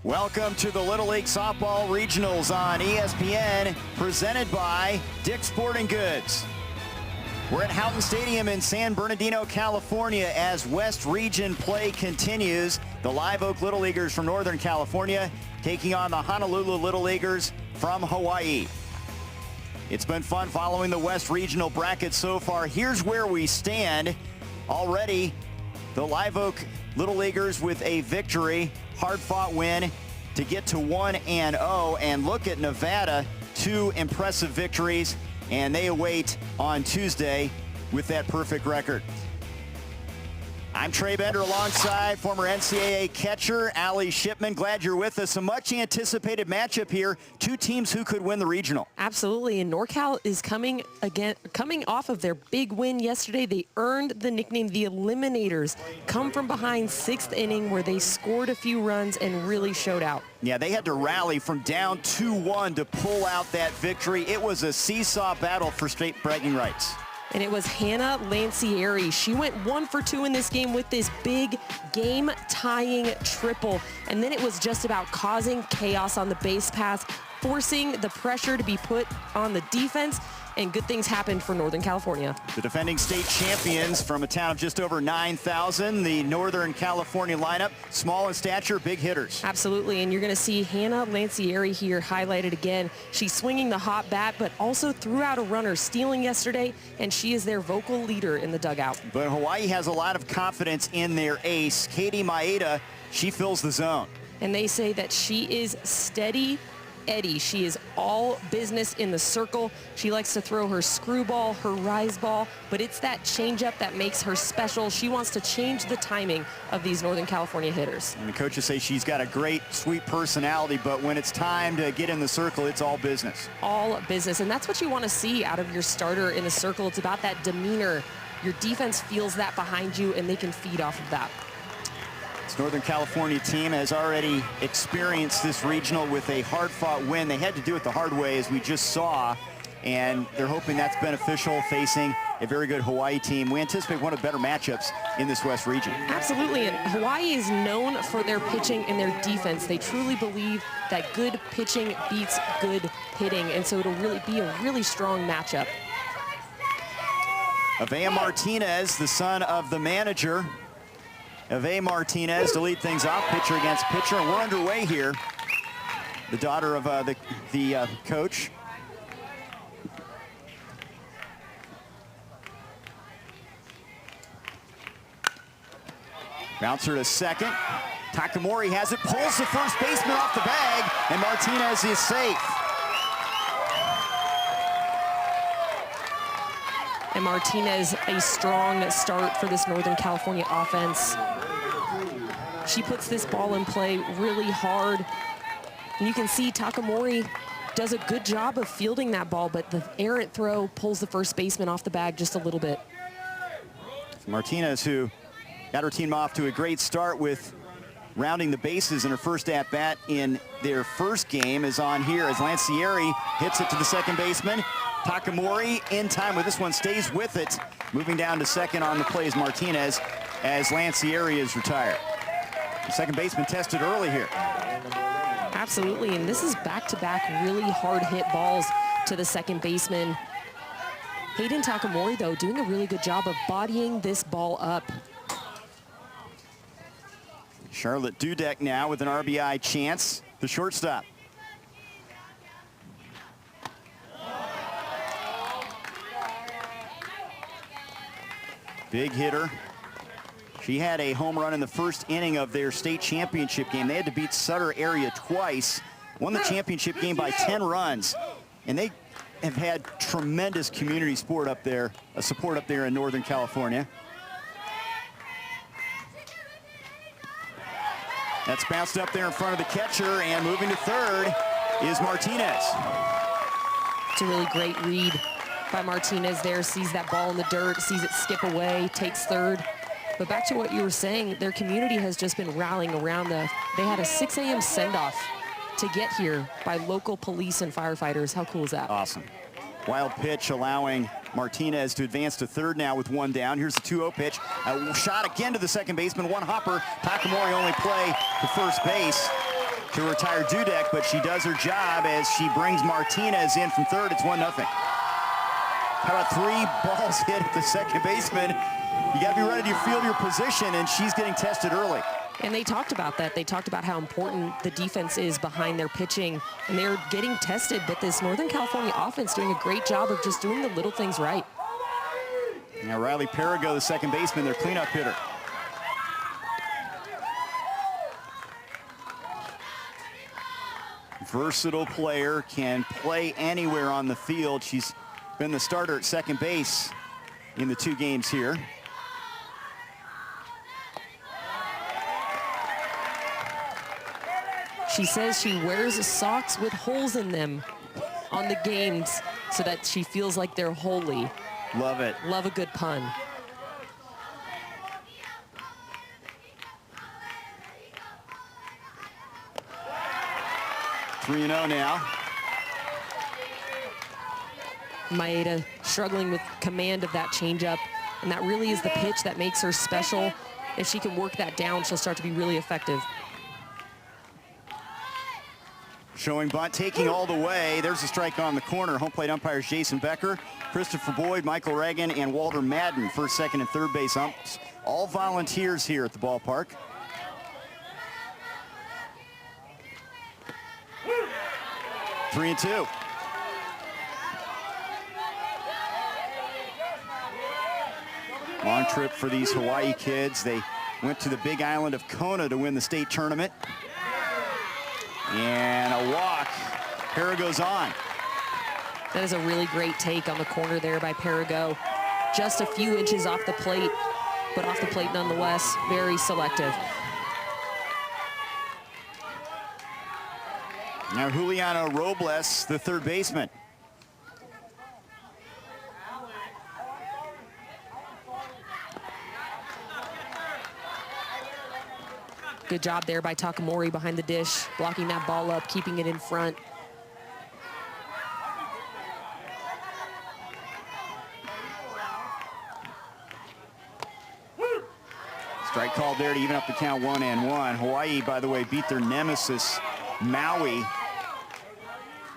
Welcome to the Little League Softball Regionals on ESPN, presented by Dick's Sporting Goods. We're at Houghton Stadium in San Bernardino, California, as West Region play continues. The Live Oak Little Leaguers from Northern California taking on the Honolulu Little Leaguers from Hawaii. It's been fun following the West Regional bracket so far. Here's where we stand. Already, the Live Oak Little Leaguers with a victory, hard-fought win to get to 1-0. And look at Nevada, 2 impressive victories, and they await on Tuesday with that perfect record. I'm Trey Bender alongside former NCAA catcher Ali Shipman. Glad you're with us. A much anticipated matchup here. 2 teams who could win the regional. Absolutely, and NorCal is coming off of their big win yesterday. They earned the nickname the Eliminators. Come from behind 6th inning where they scored a few runs and really showed out. Yeah, they had to rally from down 2-1 to pull out that victory. It was a seesaw battle for state bragging rights. And it was Hannah Lancieri. She went 1 for 2 in this game with this big game-tying triple. And then it was just about causing chaos on the base paths, forcing the pressure to be put on the defense, and good things happened for Northern California. The defending state champions from a town of just over 9,000, the Northern California lineup, small in stature, big hitters. Absolutely, and you're going to see Hannah Lancieri here highlighted again. She's swinging the hot bat, but also threw out a runner, stealing yesterday, and she is their vocal leader in the dugout. But Hawaii has a lot of confidence in their ace, Katie Maeda. She fills the zone. And they say that she is steady Eddie. She is all business in the circle. She likes to throw her screwball, her rise ball, but it's that changeup that makes her special. She wants to change the timing of these Northern California hitters. And the coaches say she's got a great, sweet personality, but when it's time to get in the circle, it's all business. All business, and that's what you want to see out of your starter in the circle. It's about that demeanor. Your defense feels that behind you, and they can feed off of that. This Northern California team has already experienced this regional with a hard-fought win. They had to do it the hard way, as we just saw, and they're hoping that's beneficial facing a very good Hawaii team. We anticipate one of the better matchups in this West region. Absolutely, and Hawaii is known for their pitching and their defense. They truly believe that good pitching beats good hitting, and so it'll really be a really strong matchup. Avea Martinez, the son of the manager, Avea Martinez to lead things off, pitcher against pitcher, and we're underway here. The daughter of the coach. Bouncer to second. Takamori has it, pulls the first baseman off the bag, and Martinez is safe. And Martinez, a strong start for this Northern California offense. She puts this ball in play really hard. And you can see Takamori does a good job of fielding that ball, but the errant throw pulls the first baseman off the bag just a little bit. Martinez, who got her team off to a great start with rounding the bases in her first at-bat in their first game, is on here as Lancieri hits it to the second baseman. Takamori in time with this one, stays with it. Moving down to second on the play is Martinez as Lancieri is retired. The second baseman tested early here. Absolutely, and this is back-to-back really hard hit balls to the second baseman. Hayden Takamori, though, doing a really good job of bodying this ball up. Charlotte Dudek now with an RBI chance, the shortstop. Big hitter. She had a home run in the first inning of their state championship game. They had to beat Sutter area twice, won the championship game by 10 runs, and they have had tremendous community support up there in Northern California. That's bounced up there in front of the catcher, and moving to third is Martinez. It's a really great read by Martinez there, sees that ball in the dirt, sees it skip away, takes third. But back to what you were saying, their community has just been rallying around they had a 6 a.m. send-off to get here by local police and firefighters. How cool is that? Awesome. Wild pitch allowing Martinez to advance to third now with 1 down. Here's the 2-0 pitch. A shot again to the second baseman, one hopper. Takamori only play to first base. to retire Dudek, but she does her job as she brings Martinez in from third. It's 1-0. How about 3 balls hit at the second baseman? You got to be ready to field your position, and she's getting tested early. And they talked about that. They talked about how important the defense is behind their pitching, and they're getting tested, but this Northern California offense doing a great job of just doing the little things right. Now Riley Perigo, the second baseman, their cleanup hitter. Versatile player, can play anywhere on the field. She's been the starter at second base in the 2 games here. She says she wears socks with holes in them on the games so that she feels like they're holy. Love it. Love a good pun. Three 3-0 now. Maeda struggling with command of that changeup, and that really is the pitch that makes her special. If she can work that down, she'll start to be really effective. Showing bunt, taking all the way. There's a strike on the corner. Home plate umpires Jason Becker, Christopher Boyd, Michael Reagan, and Walter Madden, first, second, and third base umps. All volunteers here at the ballpark. Three and 2. Long trip for these Hawaii kids. They went to the big island of Kona to win the state tournament. And a walk. Perigo's on. That is a really great take on the corner there by Perigo. Just a few inches off the plate, but off the plate nonetheless. Very selective. Now Juliana Robles, the third baseman. Good job there by Takamori behind the dish, blocking that ball up, keeping it in front. Strike called there to even up the count 1-1. Hawaii, by the way, beat their nemesis, Maui,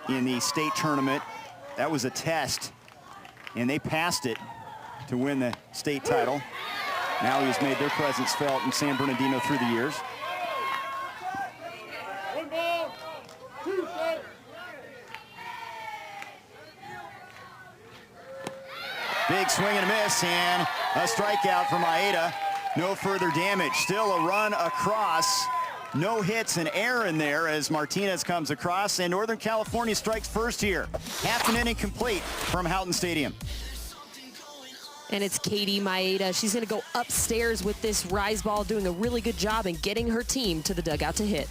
in the state tournament. That was a test, and they passed it to win the state title. Maui has made their presence felt in San Bernardino through the years. Big swing and a miss, and a strikeout for Maeda. No further damage. Still a run across. No hits, and error in there as Martinez comes across, and Northern California strikes first here. Half an inning complete from Houghton Stadium. And it's Katie Maeda. She's going to go upstairs with this rise ball, doing a really good job in getting her team to the dugout to hit.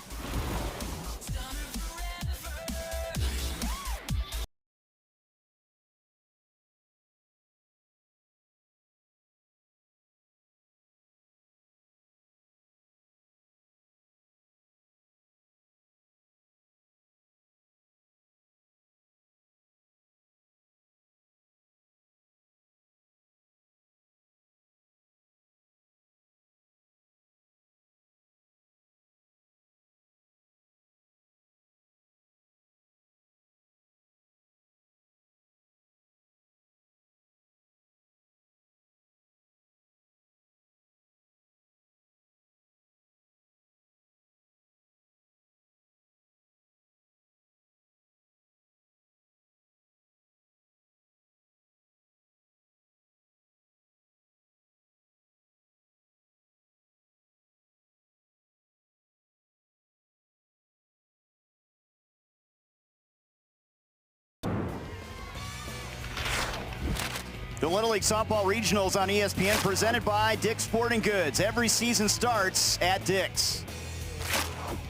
The Little League Softball Regionals on ESPN, presented by Dick's Sporting Goods. Every season starts at Dick's.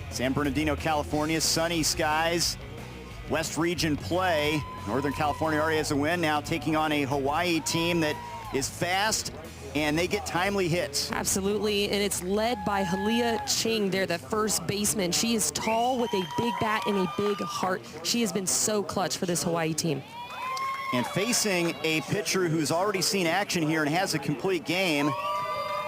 San Bernardino, California, sunny skies, West Region play. Northern California already has a win, now taking on a Hawaii team that is fast, and they get timely hits. Absolutely, and it's led by Halia Ching there, the first baseman. She is tall with a big bat and a big heart. She has been so clutch for this Hawaii team. And facing a pitcher who's already seen action here and has a complete game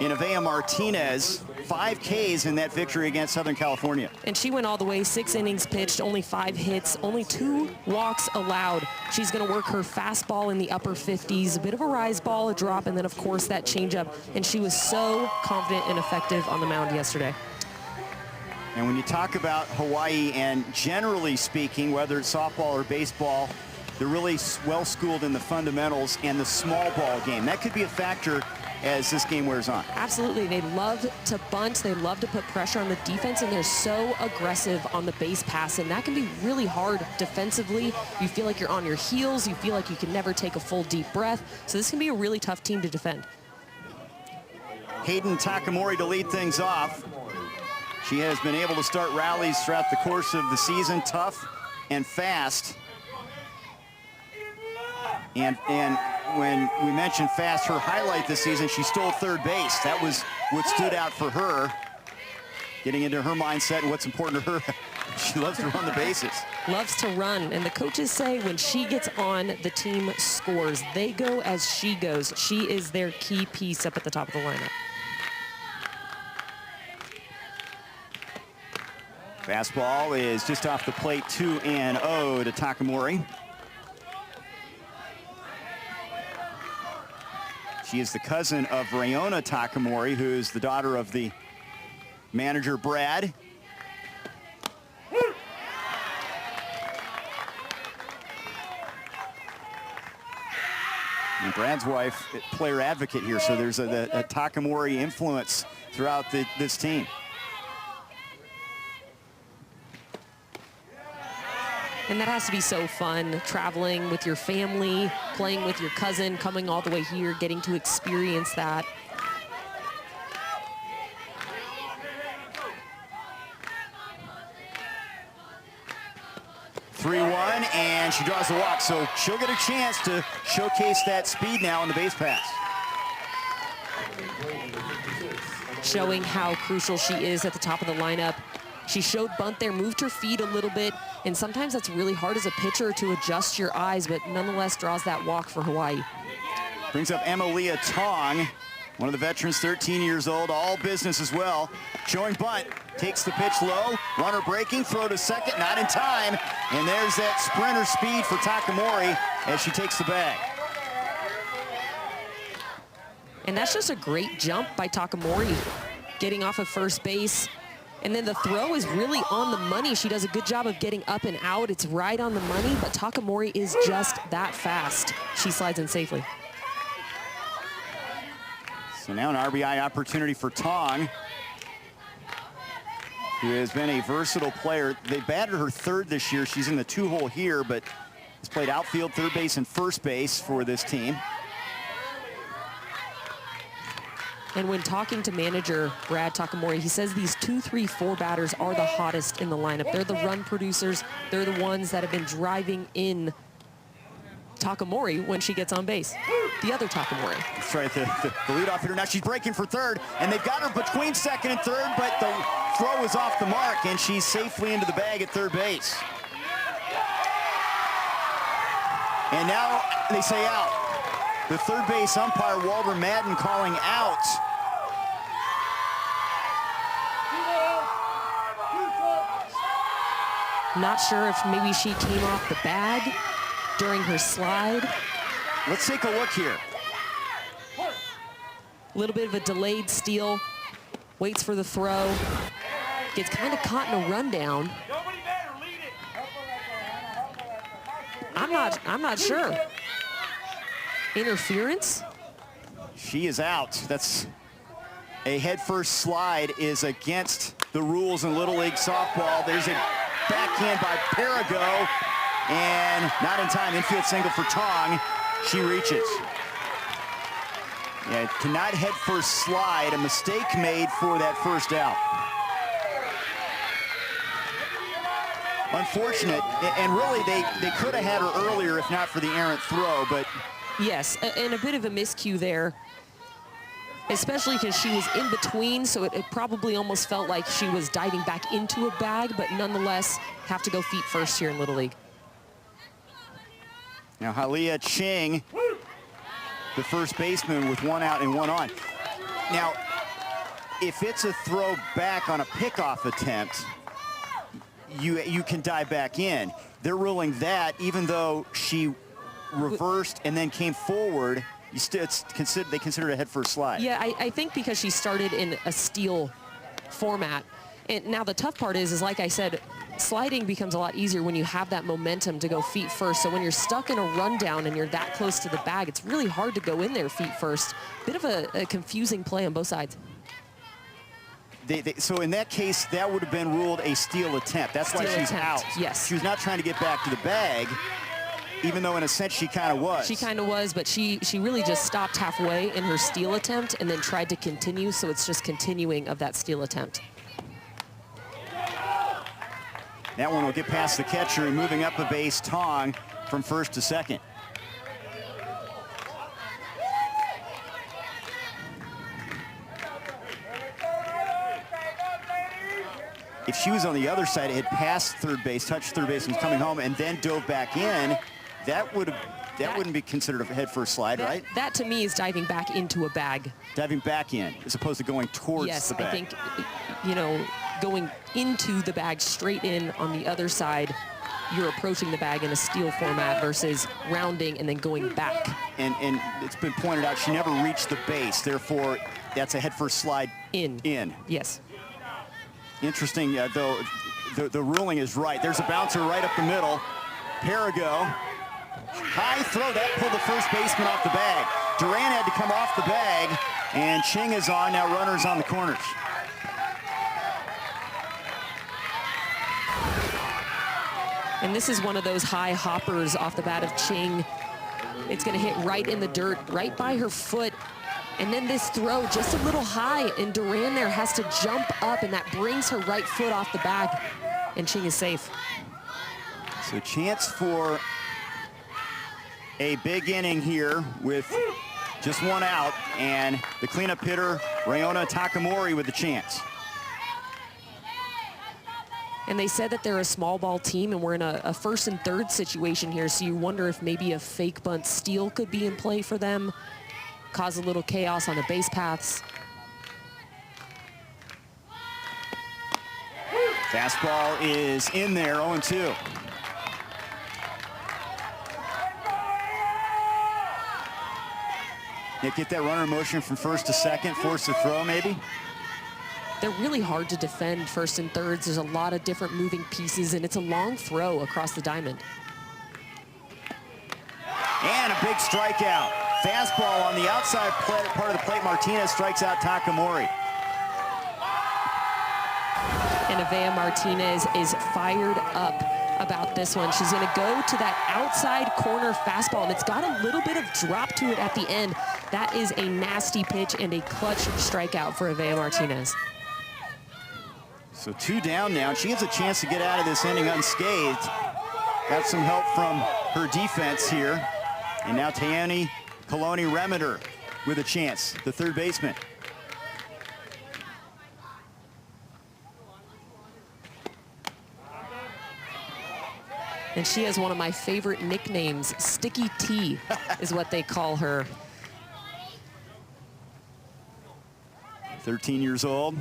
in Avea Martinez, 5 Ks in that victory against Southern California. And she went all the way, 6 innings pitched, only 5 hits, only 2 walks allowed. She's going to work her fastball in the upper 50s, a bit of a rise ball, a drop, and then, of course, that changeup. And she was so confident and effective on the mound yesterday. And when you talk about Hawaii, and generally speaking, whether it's softball or baseball, they're really well-schooled in the fundamentals and the small ball game. That could be a factor as this game wears on. Absolutely. They love to bunt. They love to put pressure on the defense, and they're so aggressive on the base pass, and that can be really hard defensively. You feel like you're on your heels. You feel like you can never take a full deep breath. So this can be a really tough team to defend. Hayden Takamori to lead things off. She has been able to start rallies throughout the course of the season, tough and fast. And when we mentioned fast, her highlight this season, she stole third base. That was what stood out for her. Getting into her mindset and what's important to her, she loves to run the bases. Loves to run, and the coaches say when she gets on, the team scores. They go as she goes. She is their key piece up at the top of the lineup. Fastball is just off the plate, 2-0 to Takamori. She is the cousin of Rayona Takamori, who's the daughter of the manager, Brad. And Brad's wife, player advocate here, so there's a Takamori influence throughout this team. And that has to be so fun, traveling with your family, playing with your cousin, coming all the way here, getting to experience that. And she draws the walk, so she'll get a chance to showcase that speed now on the base pass. Showing how crucial she is at the top of the lineup. She showed bunt there, moved her feet a little bit, and sometimes that's really hard as a pitcher to adjust your eyes, but nonetheless draws that walk for Hawaii. Brings up Emilia Tong, one of the veterans, 13 years old, all business as well. Showing bunt, takes the pitch low, runner breaking, throw to second, not in time, and there's that sprinter speed for Takamori as she takes the bag. And that's just a great jump by Takamori, getting off of first base. And then the throw is really on the money. She does a good job of getting up and out. It's right on the money, but Takamori is just that fast. She slides in safely. So now an RBI opportunity for Tong, who has been a versatile player. They batted her third this year. She's in the 2-hole here, but has played outfield, third base, and first base for this team. And when talking to manager Brad Takamori, he says these 2, 3, 4 batters are the hottest in the lineup. They're the run producers. They're the ones that have been driving in Takamori when she gets on base. The other Takamori. That's right, the leadoff hitter. Now she's breaking for third, and they've got her between second and third, but the throw is off the mark, and she's safely into the bag at third base. And now they say out. The third base umpire, Walter Madden, calling out. Not sure if maybe she came off the bag during her slide. Let's take a look here. A little bit of a delayed steal. Waits for the throw. Gets kind of caught in a rundown. I'm not sure. Interference? She is out. That's a headfirst slide is against the rules in Little League softball. There's a backhand by Perigo, and not in time. Infield single for Tong. She reaches. Yeah, cannot headfirst slide. A mistake made for that first out. Unfortunate, and really they could have had her earlier if not for the errant throw, but yes, and a bit of a miscue there, especially because she was in between, so it probably almost felt like she was diving back into a bag, but nonetheless have to go feet first here in Little League. Now Halia Ching, the first baseman, with 1 out and 1 on. Now, if it's a throw back on a pickoff attempt, you can dive back in. They're ruling that even though she reversed and then came forward, they consider it a head first slide. Yeah, I think because she started in a steal format. And now the tough part is like I said, sliding becomes a lot easier when you have that momentum to go feet first. So when you're stuck in a rundown and you're that close to the bag, it's really hard to go in there feet first. Bit of a confusing play on both sides. So in that case, that would have been ruled a steal attempt. That's why she's out. Yes. She was not trying to get back to the bag, even though in a sense she kind of was. She kind of was, but she really just stopped halfway in her steal attempt and then tried to continue, so it's just continuing of that steal attempt. That one will get past the catcher and moving up a base, Tong from first to second. If she was on the other side, it had passed third base, touched third base, and was coming home, and then dove back in, that wouldn't be considered a head first slide, right? That to me is diving back into a bag. Diving back in, as opposed to going towards the bag. Yes, I think, you know, going into the bag straight in on the other side, you're approaching the bag in a steal format versus rounding and then going back. And it's been pointed out, she never reached the base, therefore that's a head first slide in. Yes. Interesting, though, the ruling is right. There's a bouncer right up the middle. Perigo, high throw, that pulled the first baseman off the bag. Duran had to come off the bag, and Ching is on, now runners on the corners. And this is one of those high hoppers off the bat of Ching. It's gonna hit right in the dirt, right by her foot. And then this throw just a little high, and Duran there has to jump up, and that brings her right foot off the bag, and Ching is safe. So chance for a big inning here with just one out, and the cleanup hitter, Rayona Takamori, with the chance. And they said that they're a small ball team, and we're in a first and third situation here, so you wonder if maybe a fake bunt steal could be in play for them, cause a little chaos on the base paths. Fastball is in there, 0-2. Get that runner in motion from first to second, force the throw maybe? They're really hard to defend first and thirds. There's a lot of different moving pieces, and it's a long throw across the diamond. And a big strikeout. Fastball on the outside part of the plate. Martinez strikes out Takamori. And Avea Martinez is fired up about this one. She's gonna go to that outside corner fastball, and it's got a little bit of drop to it at the end. That is a nasty pitch and a clutch strikeout for Avea Martinez. So 2 down now, and she has a chance to get out of this inning unscathed. Got some help from her defense here. And now Tayani Coloni Remeder with a chance, the third baseman. And she has one of my favorite nicknames. Sticky T is what they call her. 13 years old.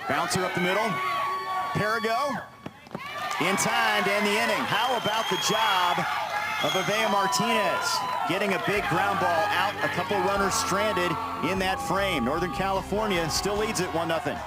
Bouncer up the middle. Perigo in time to end the inning. How about the job of Avea Martinez getting a big ground ball out, a couple runners stranded in that frame. Northern California still leads it 1-0.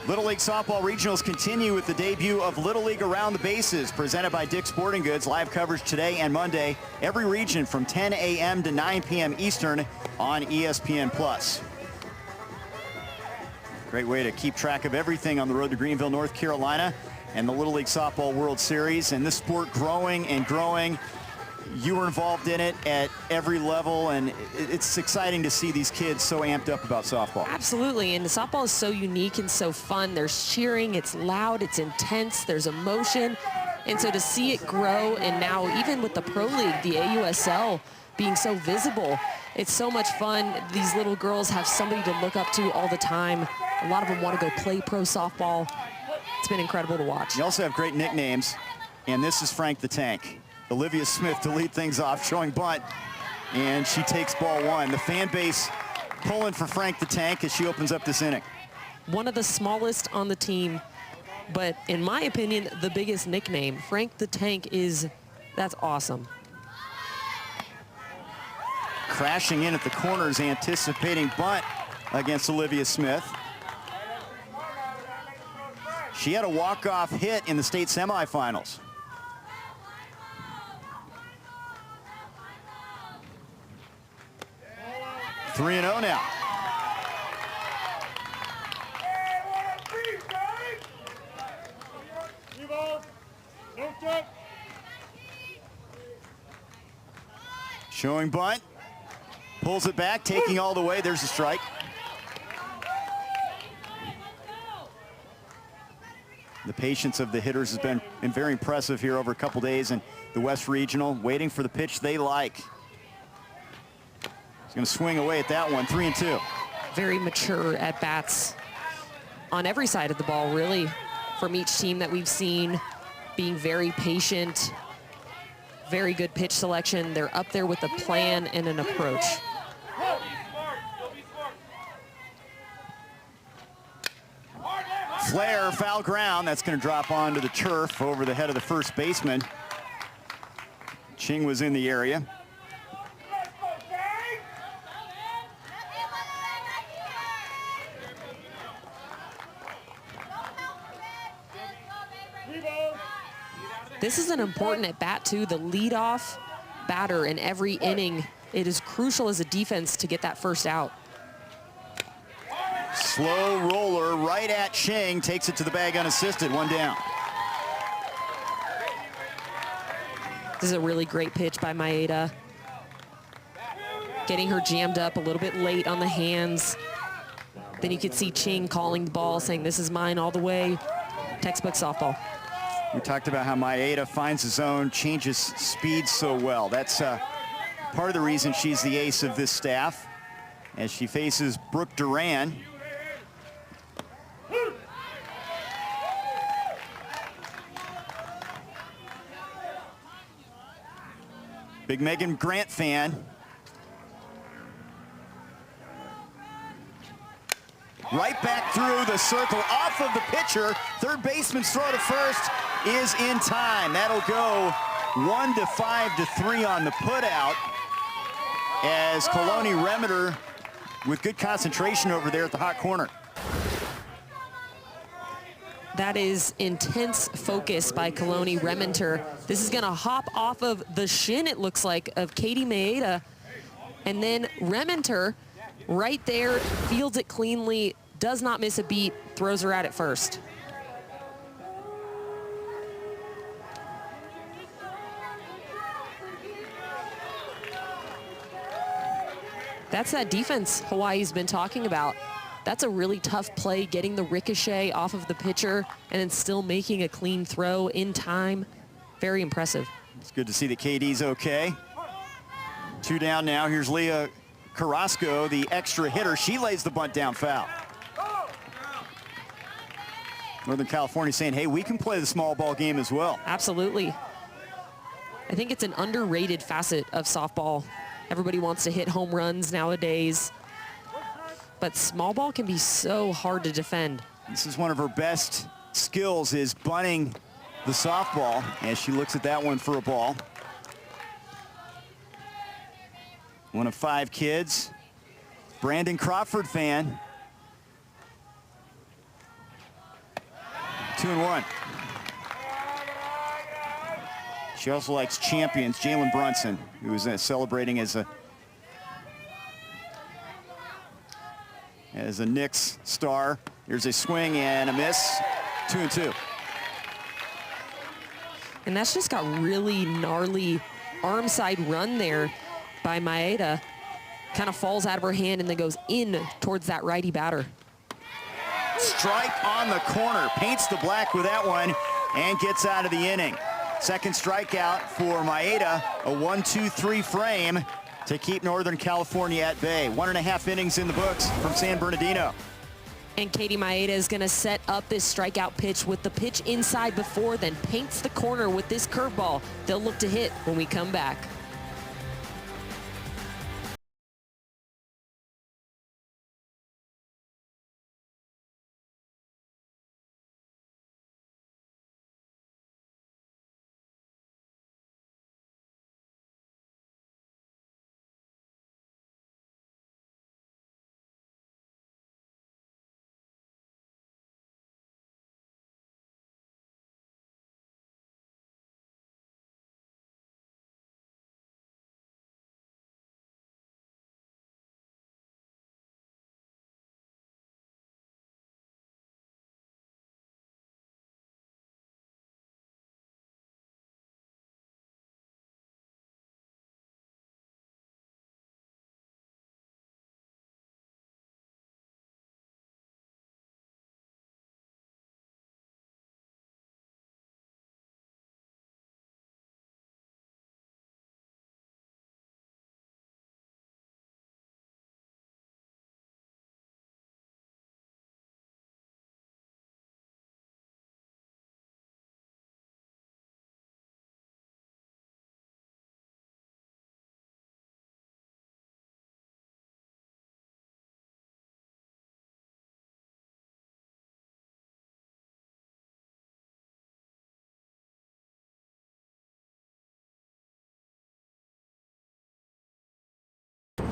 Little League Softball Regionals continue with the debut of Little League Around the Bases, presented by Dick's Sporting Goods. Live coverage today and Monday, every region from 10 a.m. to 9 p.m. Eastern on ESPN+. Great way to keep track of everything on the road to Greenville, North Carolina, and the Little League Softball World Series. And this sport growing and growing. You were involved in it at every level, and it's exciting to see these kids so amped up about softball. Absolutely, and the softball is so unique and so fun. There's cheering, it's loud, it's intense, there's emotion. And so to see it grow, and now even with the Pro League, the AUSL being so visible, it's so much fun. These little girls have somebody to look up to all the time. A lot of them want to go play pro softball. It's been incredible to watch. You also have great nicknames, and this is Frank the Tank. Olivia Smith to lead things off, showing bunt, and she takes ball one. The fan base pulling for Frank the Tank as she opens up this inning. One of the smallest on the team, but in my opinion, the biggest nickname. Frank the Tank that's awesome. Crashing in at the corners, anticipating bunt against Olivia Smith. She had a walk-off hit in the state semifinals. 3-0 now. Showing bunt. Pulls it back, taking all the way. There's a strike. The patience of the hitters has been very impressive here over a couple days in the West Regional, waiting for the pitch they like. He's going to swing away at that one, 3-2. Very mature at-bats on every side of the ball, really, from each team that we've seen, being very patient, very good pitch selection. They're up there with a plan and an approach. Flare, foul ground. That's going to drop onto the turf over the head of the first baseman. Ching was in the area. This is an important at-bat, too. The leadoff batter in every inning. It is crucial as a defense to get that first out. Slow roller right at Ching, takes it to the bag unassisted, one down. This is a really great pitch by Maeda. Getting her jammed up a little bit late on the hands. Then you could see Ching calling the ball, saying, "This is mine all the way." Textbook softball. We talked about how Maeda finds the zone, changes speed so well. That's part of the reason she's the ace of this staff as she faces Brooke Duran. Big Megan Grant fan. Right back through the circle, off of the pitcher. Third baseman's throw to first is in time. That'll go 1-5-3 on the putout as Kaloni Remeter with good concentration over there at the hot corner. That is intense focus by Kaloni Remeter. This is going to hop off of the shin, it looks like, of Katie Maeda. And then Remeter right there, fields it cleanly, does not miss a beat, throws her out at first. That's that defense Hawaii's been talking about. That's a really tough play, getting the ricochet off of the pitcher and then still making a clean throw in time. Very impressive. It's good to see that KD's okay. 2 down now. Here's Leah Carrasco, the extra hitter. She lays the bunt down foul. Northern California saying, hey, we can play the small ball game as well. Absolutely. I think it's an underrated facet of softball. Everybody wants to hit home runs nowadays, but small ball can be so hard to defend. This is one of her best skills, is bunting the softball as she looks at that one for a ball. One of 5 kids. Brandon Crawford fan. 2-1. She also likes champions, Jalen Brunson, who is celebrating as a Knicks star. Here's a swing and a miss. 2-2. And that's just got really gnarly arm side run there by Maeda. Kind of falls out of her hand and then goes in towards that righty batter. Strike on the corner, paints the black with that one and gets out of the inning. Second strikeout for Maeda, a 1-2-3 frame to keep Northern California at bay. 1.5 innings in the books from San Bernardino. And Katie Maeda is going to set up this strikeout pitch with the pitch inside before, then paints the corner with this curveball. They'll look to hit when we come back.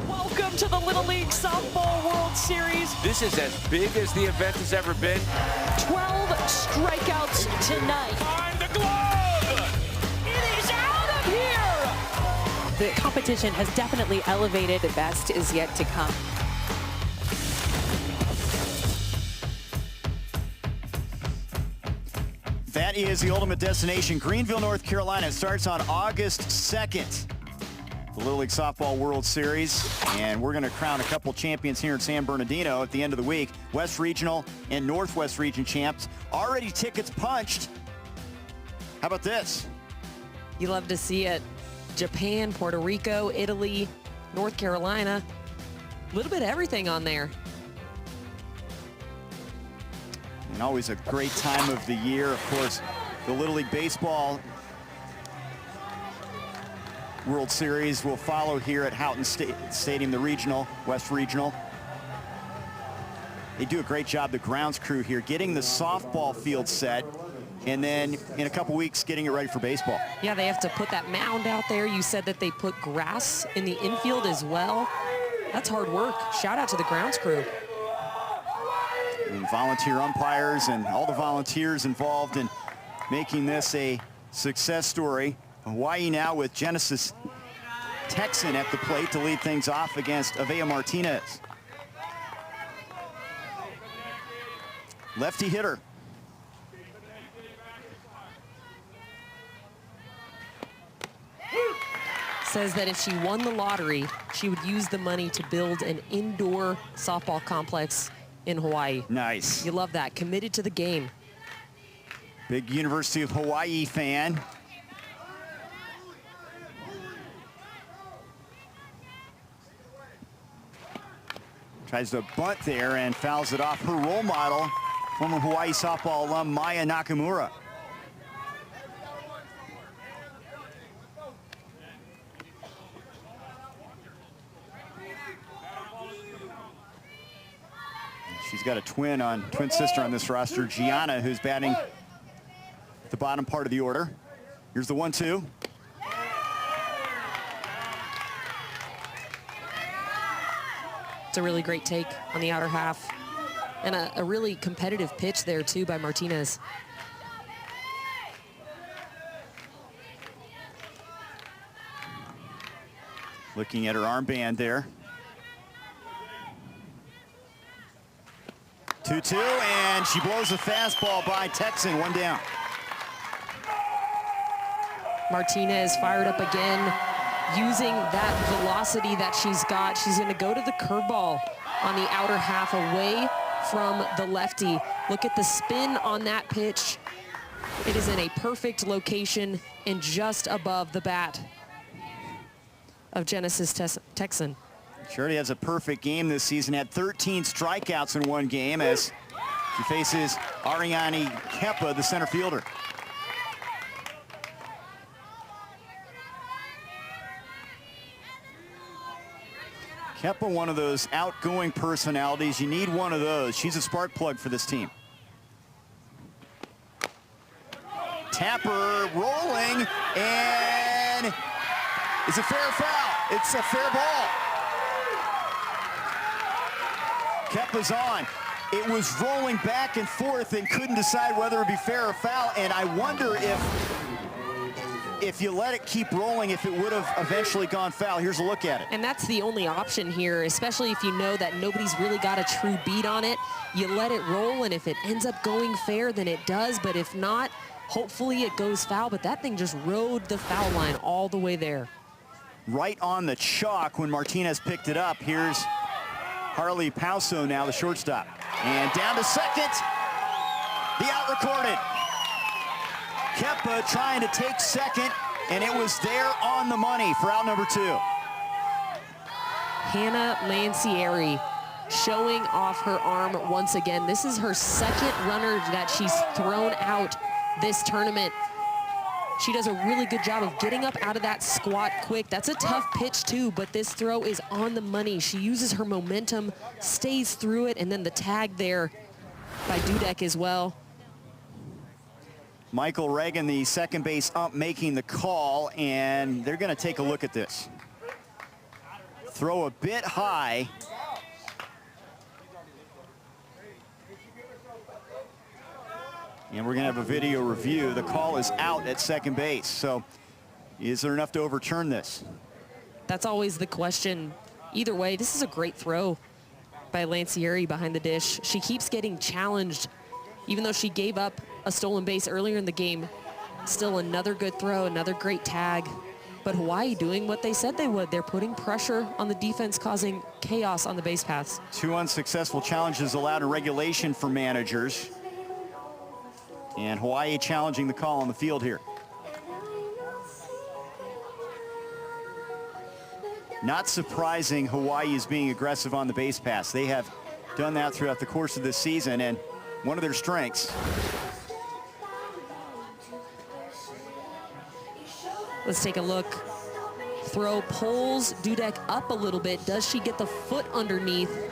Welcome to the Little League Softball World Series. This is as big as the event has ever been. 12 strikeouts tonight. Find the glove! It is out of here! The competition has definitely elevated. The best is yet to come. That is the ultimate destination, Greenville, North Carolina. It starts on August 2nd. The Little League Softball World Series, and we're going to crown a couple champions here in San Bernardino at the end of the week. West Regional and Northwest Region champs. Already tickets punched. How about this? You love to see it. Japan, Puerto Rico, Italy, North Carolina. A little bit of everything on there. And always a great time of the year. Of course, the Little League Baseball World Series will follow here at Houghton Stadium, the regional, West Regional. They do a great job, the grounds crew here, getting the softball field set, and then in a couple weeks getting it ready for baseball. Yeah, they have to put that mound out there. You said that they put grass in the infield as well. That's hard work. Shout out to the grounds crew. And volunteer umpires and all the volunteers involved in making this a success story. Hawaii now with Genesis Texan at the plate to lead things off against Avea Martinez. Lefty hitter. Says that if she won the lottery, she would use the money to build an indoor softball complex in Hawaii. Nice. You love that. Committed to the game. Big University of Hawaii fan. Tries to bunt there and fouls it off. Her role model, former Hawaii softball alum Maya Nakamura. She's got a twin sister on this roster, Gianna, who's batting the bottom part of the order. Here's the 1-2. It's a really great take on the outer half. And a really competitive pitch there, too, by Martinez. Looking at her armband there. 2-2, and she blows a fastball by Texan, 1 down. Martinez fired up again, using that velocity that she's got. She's going to go to the curveball on the outer half away from the lefty. Look at the spin on that pitch. It is in a perfect location and just above the bat of Genesis Texan. She already has a perfect game this season, had 13 strikeouts in 1 game as she faces Ariane Kepa, the center fielder. Kepa, one of those outgoing personalities. You need one of those. She's a spark plug for this team. Tapper rolling, and it's a fair foul. It's a fair ball. Kepa's on. It was rolling back and forth and couldn't decide whether it would be fair or foul, and I wonder if you let it keep rolling, if it would have eventually gone foul. Here's a look at it. And that's the only option here, especially if you know that nobody's really got a true beat on it. You let it roll, and if it ends up going fair, then it does, but if not, hopefully it goes foul. But that thing just rode the foul line all the way there. Right on the chalk when Martinez picked it up. Here's Harley Pauso now, the shortstop. And down to second. The out recorded. Kepa trying to take second, and it was there on the money for out number 2. Hannah Lancieri showing off her arm once again. This is her second runner that she's thrown out this tournament. She does a really good job of getting up out of that squat quick. That's a tough pitch too, but this throw is on the money. She uses her momentum, stays through it, and then the tag there by Dudek as well. Michael Reagan, the second base ump, making the call, and they're going to take a look at this. Throw a bit high. And we're going to have a video review. The call is out at second base. So is there enough to overturn this? That's always the question. Either way, this is a great throw by Lancieri behind the dish. She keeps getting challenged, even though she gave up a stolen base earlier in the game. Still another good throw, another great tag. But Hawaii doing what they said they would. They're putting pressure on the defense, causing chaos on the base paths. 2 unsuccessful challenges allowed in regulation for managers. And Hawaii challenging the call on the field here. Not surprising Hawaii is being aggressive on the base pass. They have done that throughout the course of this season, and one of their strengths. Let's take a look. Throw pulls Dudek up a little bit. Does she get the foot underneath?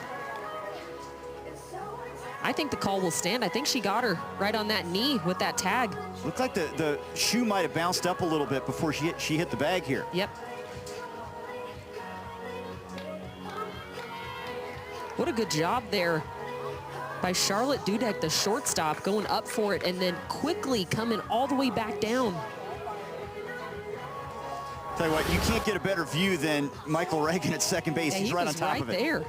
I think the call will stand. I think she got her right on that knee with that tag. Looked like the shoe might have bounced up a little bit before she hit the bag here. Yep. What a good job there by Charlotte Dudek, the shortstop, going up for it and then quickly coming all the way back down. Tell you what, you can't get a better view than Michael Reagan at second base. Yeah, he's right on top of it. There.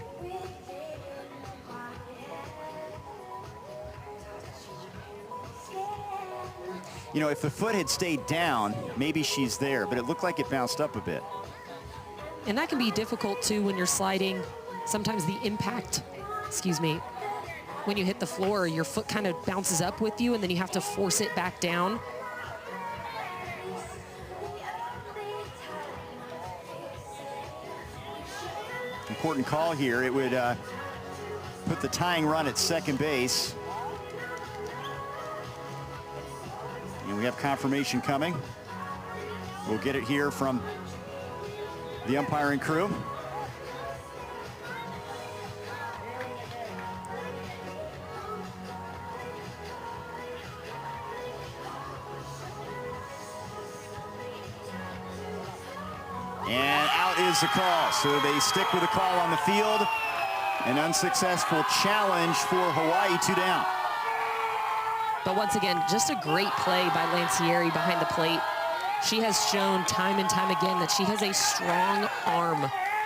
You know, if the foot had stayed down, maybe she's there, but it looked like it bounced up a bit. And that can be difficult too when you're sliding. Sometimes the impact, when you hit the floor, your foot kind of bounces up with you and then you have to force it back down. Important call here. It would put the tying run at second base. And we have confirmation coming. We'll get it here from the umpiring crew. And out is the call. So they stick with the call on the field. An unsuccessful challenge for Hawaii, 2 down. But once again, just a great play by Lancieri behind the plate. She has shown time and time again that she has a strong arm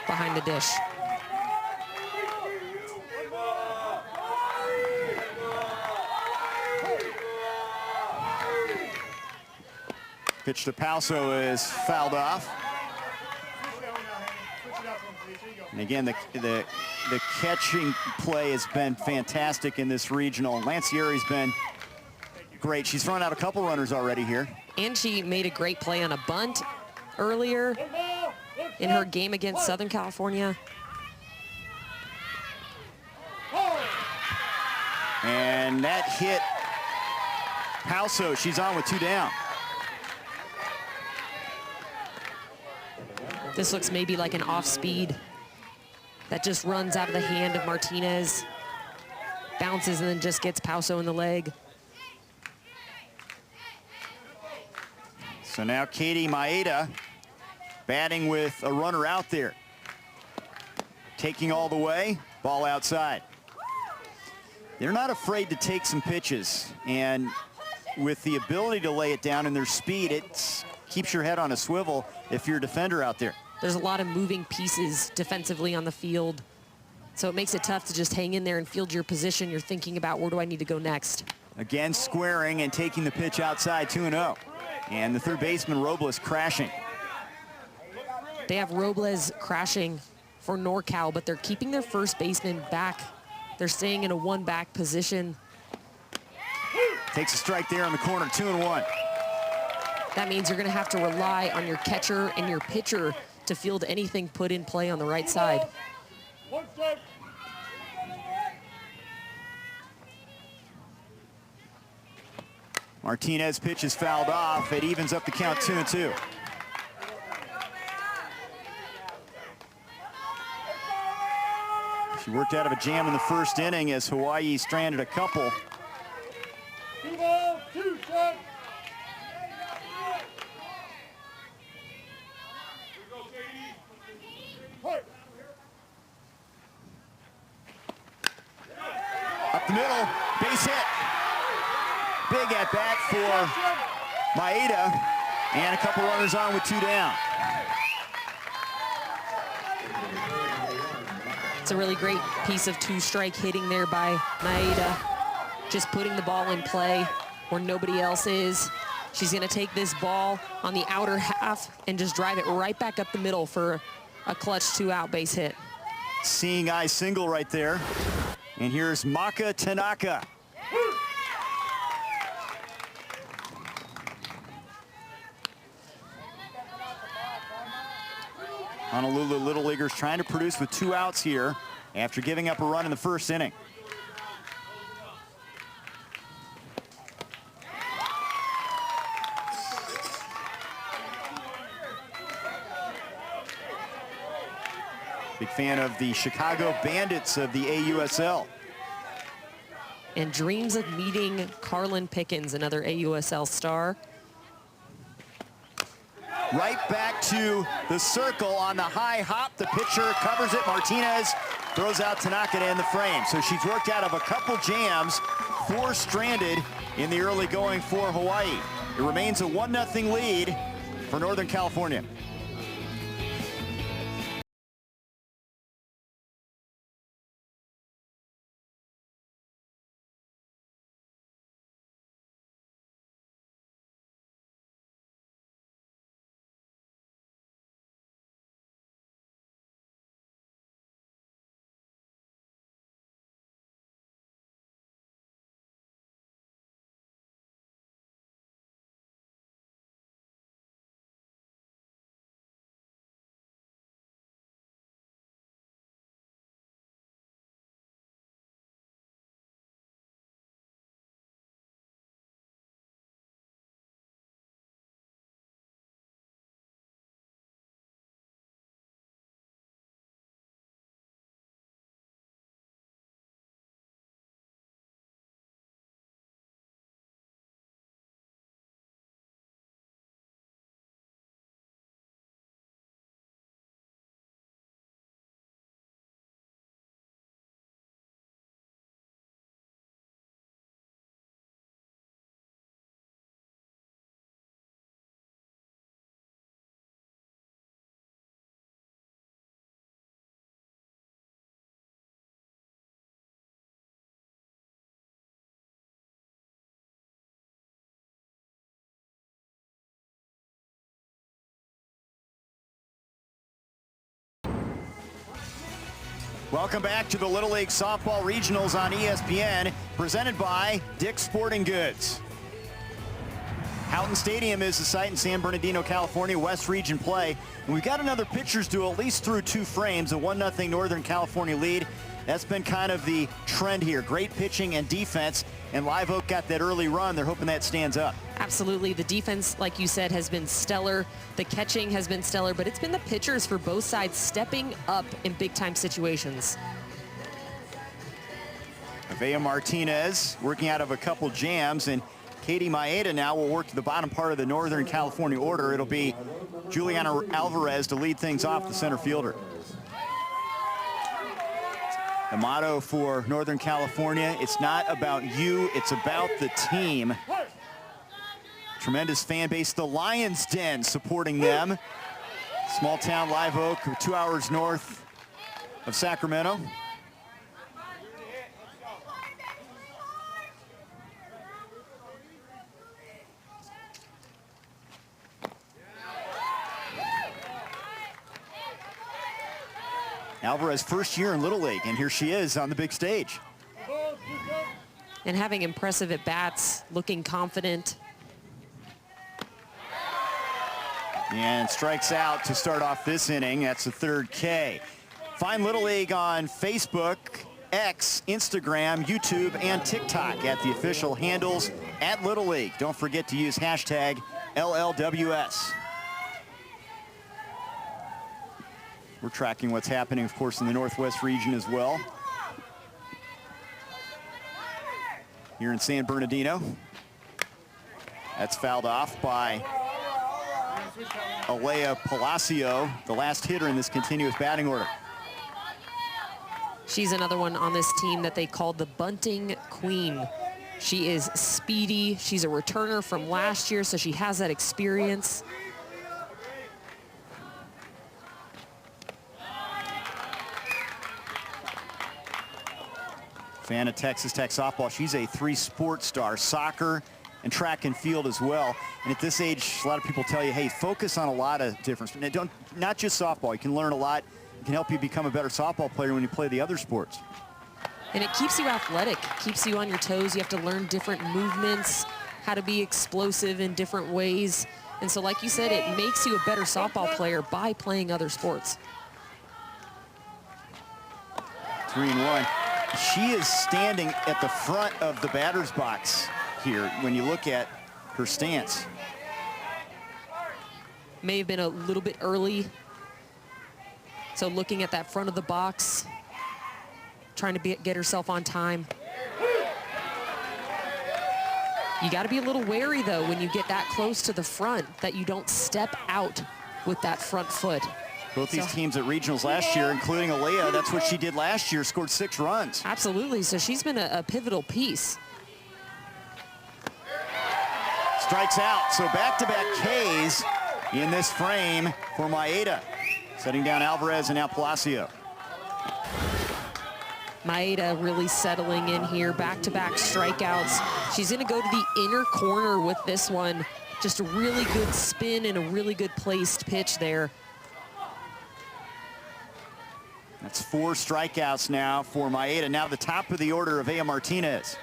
behind the dish. Pitch to Pauso is fouled off. And again, the catching play has been fantastic in this regional. Lancieri's been great. She's thrown out a couple runners already here. And she made a great play on a bunt earlier in her game against Southern California. And that hit Pauso. She's on with 2 down. This looks maybe like an off-speed that just runs out of the hand of Martinez, bounces, and then just gets Pauso in the leg. So now Katie Maeda batting with a runner out there. Taking all the way, ball outside. They're not afraid to take some pitches, and with the ability to lay it down in their speed, it keeps your head on a swivel if you're a defender out there. There's a lot of moving pieces defensively on the field, so it makes it tough to just hang in there and field your position. You're thinking about, where do I need to go next? Again, squaring and taking the pitch outside, 2-0. And the third baseman, Robles, crashing. They have Robles crashing for NorCal, but they're keeping their first baseman back. They're staying in a one-back position. Takes a strike there on the corner, 2-1. That means you're going to have to rely on your catcher and your pitcher to field anything put in play on the right side. Martinez pitch is fouled off. It evens up the count, 2-2. She worked out of a jam in the first inning as Hawaii stranded a couple. Up the middle, base hit. Big at bat for Maeda, and a couple runners on with 2 down. It's a really great piece of two-strike hitting there by Maeda. Just putting the ball in play where nobody else is. She's going to take this ball on the outer half and just drive it right back up the middle for a clutch 2-out base hit. Seeing eye single right there. And here's Maka Tanaka. Honolulu Little Leaguers trying to produce with 2 outs here after giving up a run in the first inning. Big fan of the Chicago Bandits of the AUSL. And dreams of meeting Carlin Pickens, another AUSL star. Right back to the circle on the high hop. The pitcher covers it. Martinez throws out Tanaka to end the frame. So she's worked out of a couple jams, 4 stranded in the early going for Hawaii. It remains a 1-0 lead for Northern California. Welcome back to the Little League Softball Regionals on ESPN, presented by Dick's Sporting Goods. Houghton Stadium is the site in San Bernardino, California, West Region play. And we've got another pitcher's duel, at least through 2 frames, a 1-0 Northern California lead. That's been kind of the trend here. Great pitching and defense, and Live Oak got that early run. They're hoping that stands up. Absolutely. The defense, like you said, has been stellar. The catching has been stellar, but it's been the pitchers for both sides stepping up in big-time situations. Avea Martinez working out of a couple jams, and Katie Maeda now will work to the bottom part of the Northern California order. It'll be Juliana Alvarez to lead things off, the center fielder. The motto for Northern California, it's not about you, it's about the team. Tremendous fan base, the Lions Den supporting them. Small town Live Oak, 2 hours north of Sacramento. Alvarez first year in Little League, and here she is on the big stage. And having impressive at-bats, looking confident. And strikes out to start off this inning. That's the 3rd K. Find Little League on Facebook, X, Instagram, YouTube, and TikTok at the official handles at Little League. Don't forget to use hashtag LLWS. We're tracking what's happening, of course, in the Northwest region as well. Here in San Bernardino. That's fouled off by Alea Palacio, the last hitter in this continuous batting order. She's another one on this team that they called the bunting queen. She is speedy. She's a returner from last year, so she has that experience. Fan of Texas Tech softball. She's a 3-sport star, soccer and track and field as well. And at this age, a lot of people tell you, hey, focus on a lot of different, not just softball. You can learn a lot. It can help you become a better softball player when you play the other sports. And it keeps you athletic, keeps you on your toes. You have to learn different movements, how to be explosive in different ways. And so like you said, it makes you a better softball player by playing other sports. 3-1. She is standing at the front of the batter's box here when you look at her stance. May have been a little bit early. So looking at that front of the box, trying to get herself on time. You got to be a little wary, though, when you get that close to the front, that you don't step out with that front foot. Both these teams at regionals last year, including Alea, that's what she did last year, scored 6 runs. Absolutely, so she's been a pivotal piece. Strikes out, so back-to-back Ks in this frame for Maeda. Setting down Alvarez and now Palacio. Maeda really settling in here, back-to-back strikeouts. She's gonna go to the inner corner with this one. Just a really good spin and a really good placed pitch there. That's 4 strikeouts now for Maeda. Now the top of the order of Avea Martinez.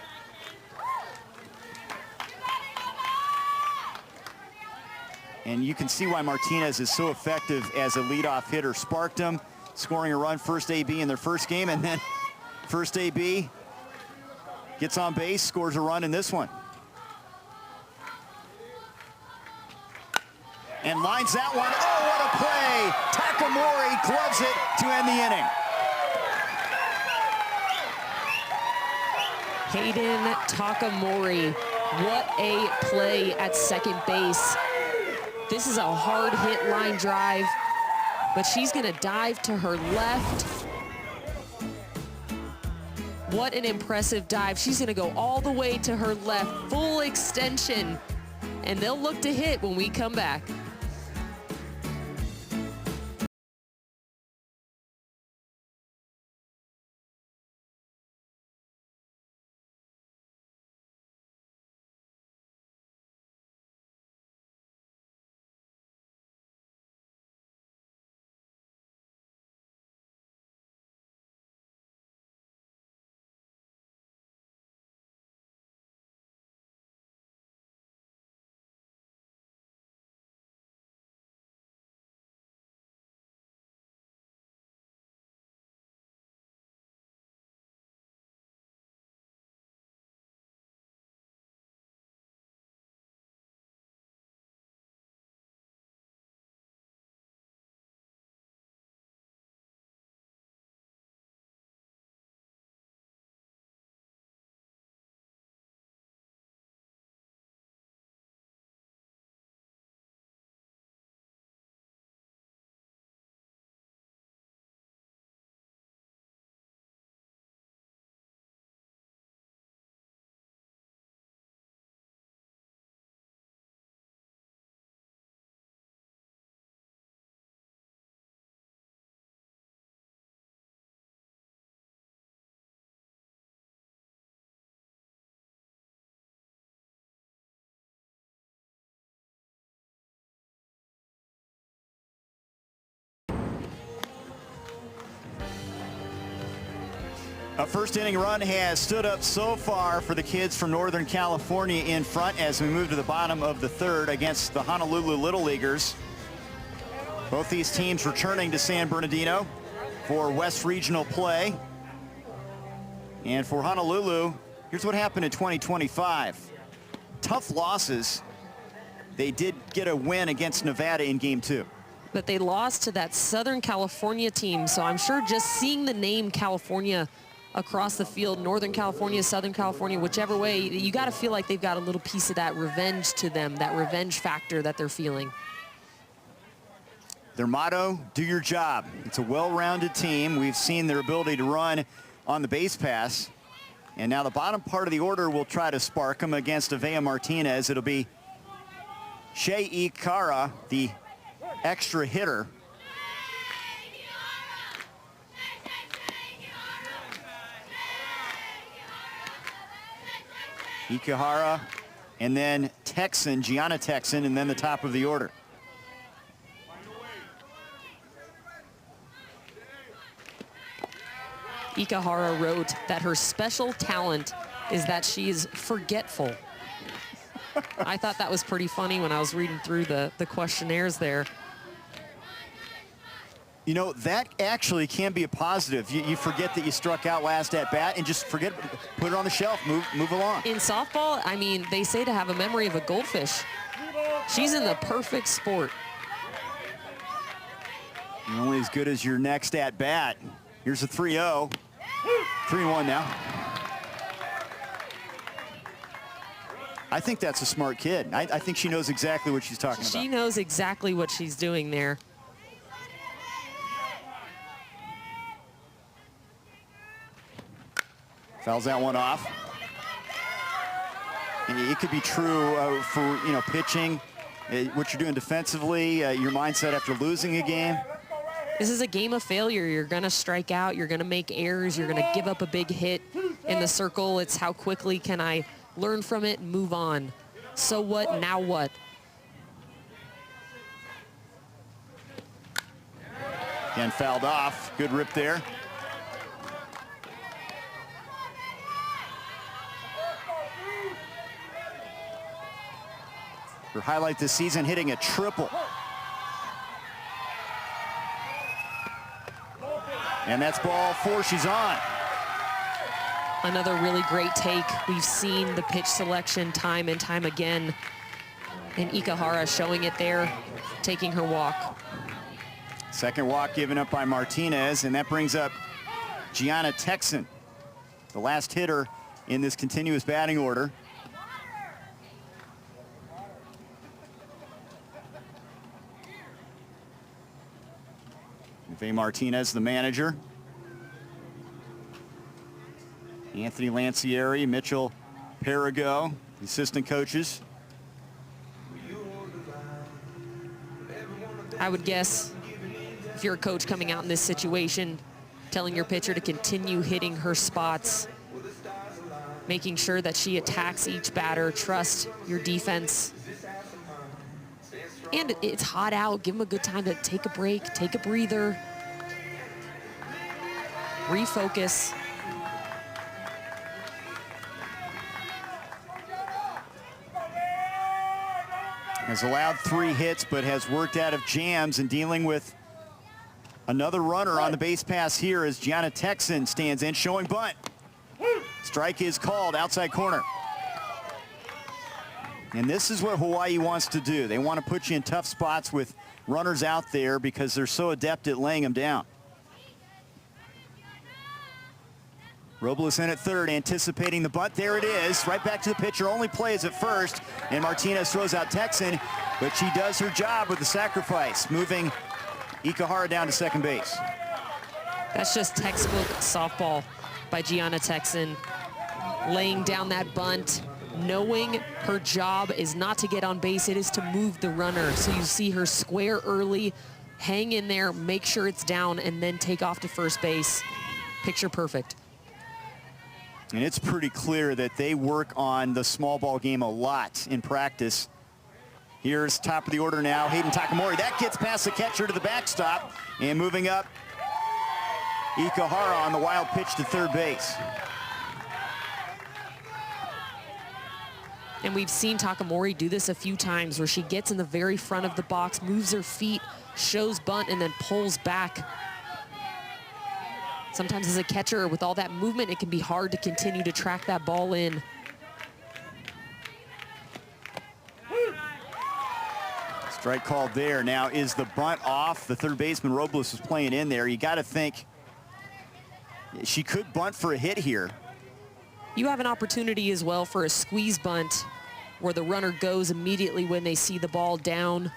And you can see why Martinez is so effective as a leadoff hitter. Sparked him, scoring a run, first AB in their first game, and then first AB gets on base, scores a run in this one. And lines that one. Oh, what a play! Takamori gloves it to end the inning. Hayden Takamori, what a play at second base. This is a hard hit line drive, but she's gonna dive to her left. What an impressive dive. She's gonna go all the way to her left, full extension, and they'll look to hit when we come back. A first inning run has stood up so far for the kids from Northern California in front as we move to the bottom of the third against the Honolulu Little Leaguers. Both these teams returning to San Bernardino for West Regional play. And for Honolulu, here's what happened in 2025. Tough losses. They did get a win against Nevada in game 2. But they lost to that Southern California team, so I'm sure just seeing the name California across the field, Northern California, Southern California, whichever way, you got to feel like they've got a little piece of that revenge to them, that revenge factor that they're feeling. Their motto, do your job. It's a well-rounded team. We've seen their ability to run on the base pass. And now the bottom part of the order will try to spark them against Avea Martinez. It'll be Shea Ikara, the extra hitter. Ikahara, and then Texan, Gianna Texan, and then the top of the order. Ikahara wrote that her special talent is that she's forgetful. I thought that was pretty funny when I was reading through the questionnaires there. You know, that actually can be a positive. You forget that you struck out last at bat and just forget, put it on the shelf, move along. In softball, I mean, they say to have a memory of a goldfish. She's in the perfect sport. You're only as good as your next at bat. Here's a 3-0. 3-1 now. I think that's a smart kid. I think she knows exactly what she's talking about. She knows exactly what she's doing there. Fouls that one off. And it could be true for, you know, pitching, what you're doing defensively, your mindset after losing a game. This is a game of failure. You're going to strike out. You're going to make errors. You're going to give up a big hit in the circle. It's how quickly can I learn from it and move on. So what? Now what? Again, fouled off. Good rip there. Her highlight this season, hitting a triple. And that's ball 4. She's on. Another really great take. We've seen the pitch selection time and time again. And Ikahara showing it there, taking her walk. Second walk given up by Martinez, and that brings up Gianna Texan, the last hitter in this continuous batting order. Avea Martinez, the manager. Anthony Lancieri, Mitchell Perigo, the assistant coaches. I would guess if you're a coach coming out in this situation, telling your pitcher to continue hitting her spots, making sure that she attacks each batter, trust your defense. And it's hot out. Give them a good time to take a break, take a breather, refocus. Has allowed 3 hits, but has worked out of jams and dealing with another runner on the base pass here as Gianna Texan stands in, showing bunt. Strike is called, outside corner. And this is what Hawaii wants to do. They want to put you in tough spots with runners out there because they're so adept at laying them down. Robles in at third, anticipating the bunt. There it is, right back to the pitcher. Only play is at first, and Martinez throws out Texan, but she does her job with the sacrifice, moving Ikahara down to second base. That's just textbook softball by Gianna Texan, laying down that bunt, knowing her job is not to get on base, it is to move the runner. So you see her square early, hang in there, make sure it's down, and then take off to first base. Picture perfect. And it's pretty clear that they work on the small ball game a lot in practice. Here's top of the order now, Hayden Takamori. That gets past the catcher to the backstop, and moving up Ikuhara on the wild pitch to third base. And we've seen Takamori do this a few times where she gets in the very front of the box, moves her feet, shows bunt, and then pulls back. Sometimes as a catcher, with all that movement, it can be hard to continue to track that ball in. Strike called there. Now, is the bunt off? The third baseman, Robles, was playing in there. You got to think she could bunt for a hit here. You have an opportunity as well for a squeeze bunt where the runner goes immediately when they see the ball down.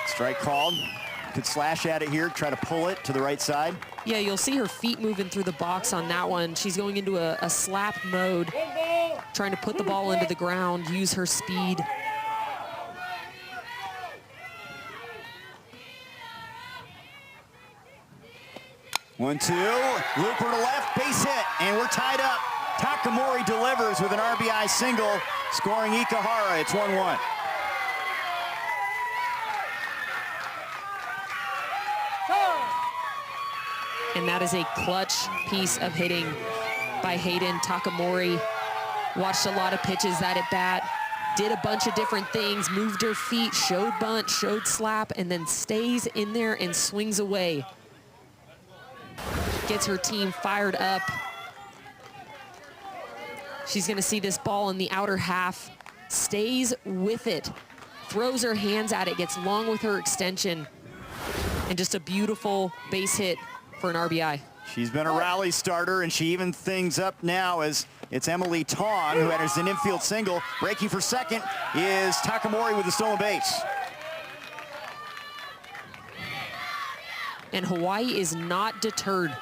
Strike called. Could slash at it here, try to pull it to the right side. Yeah, you'll see her feet moving through the box on that one. She's going into a slap mode, trying to put the ball into the ground, use her speed. One, two, looper to left, base hit, and we're tied up. Takamori delivers with an RBI single, scoring Ikuhara. It's 1-1. And that is a clutch piece of hitting by Hayden Takamori. Watched a lot of pitches that at bat, did a bunch of different things, moved her feet, showed bunt, showed slap, and then stays in there and swings away. Gets her team fired up. She's gonna see this ball in the outer half, stays with it, throws her hands at it, gets long with her extension, and just a beautiful base hit for an RBI. She's been a rally starter, and she evens things up now as it's Emily Tong who enters an infield single. Breaking for second is Takamori with the stolen base. And Hawaii is not deterred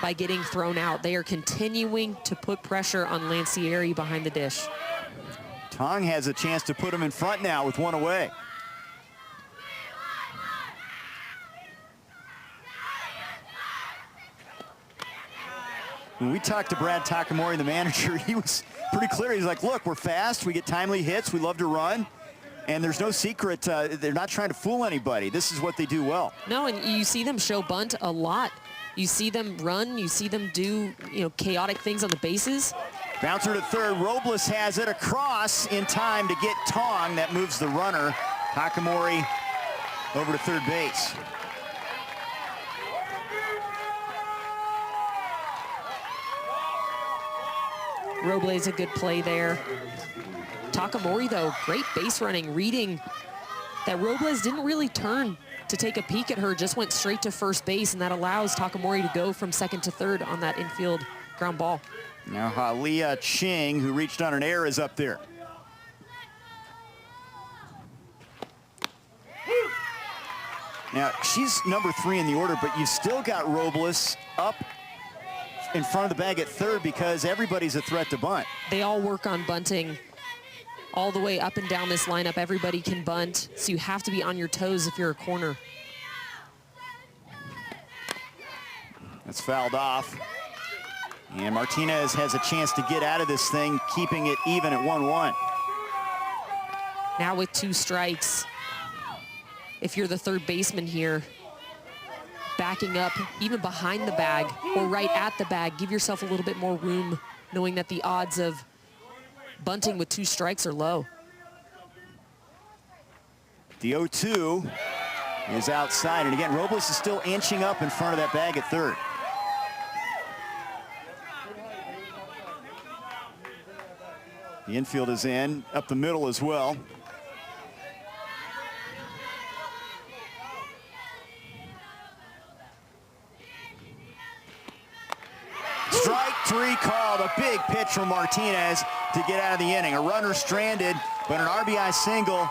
by getting thrown out. They are continuing to put pressure on Lancieri behind the dish. Tong has a chance to put him in front now with one away. When we talked to Brad Takamori, the manager, he was pretty clear. He's like, look, we're fast, we get timely hits, we love to run, and there's no secret, they're not trying to fool anybody. This is what they do well. No, and you see them show bunt a lot. You see them run, you see them do, chaotic things on the bases. Bouncer to third, Robles has it across in time to get Tong. That moves the runner. Takamori over to third base. Robles, a good play there. Takamori, though, great base running, reading that Robles didn't really turn to take a peek at her, just went straight to first base, and that allows Takamori to go from second to third on that infield ground ball. Now Halia Ching, who reached on an error, is up there. Now, she's number 3 in the order, but you've still got Robles up in front of the bag at third because everybody's a threat to bunt. They all work on bunting all the way up and down this lineup. Everybody can bunt, so you have to be on your toes if you're a corner. That's fouled off. And Martinez has a chance to get out of this thing, keeping it even at 1-1. Now with 2 strikes, if you're the third baseman here, backing up even behind the bag or right at the bag, give yourself a little bit more room, knowing that the odds of bunting with 2 strikes are low. The 0-2 is outside, and again, Robles is still inching up in front of that bag at third. The infield is in, up the middle as well. Strike 3 called, a big pitch from Martinez to get out of the inning. A runner stranded, but an RBI single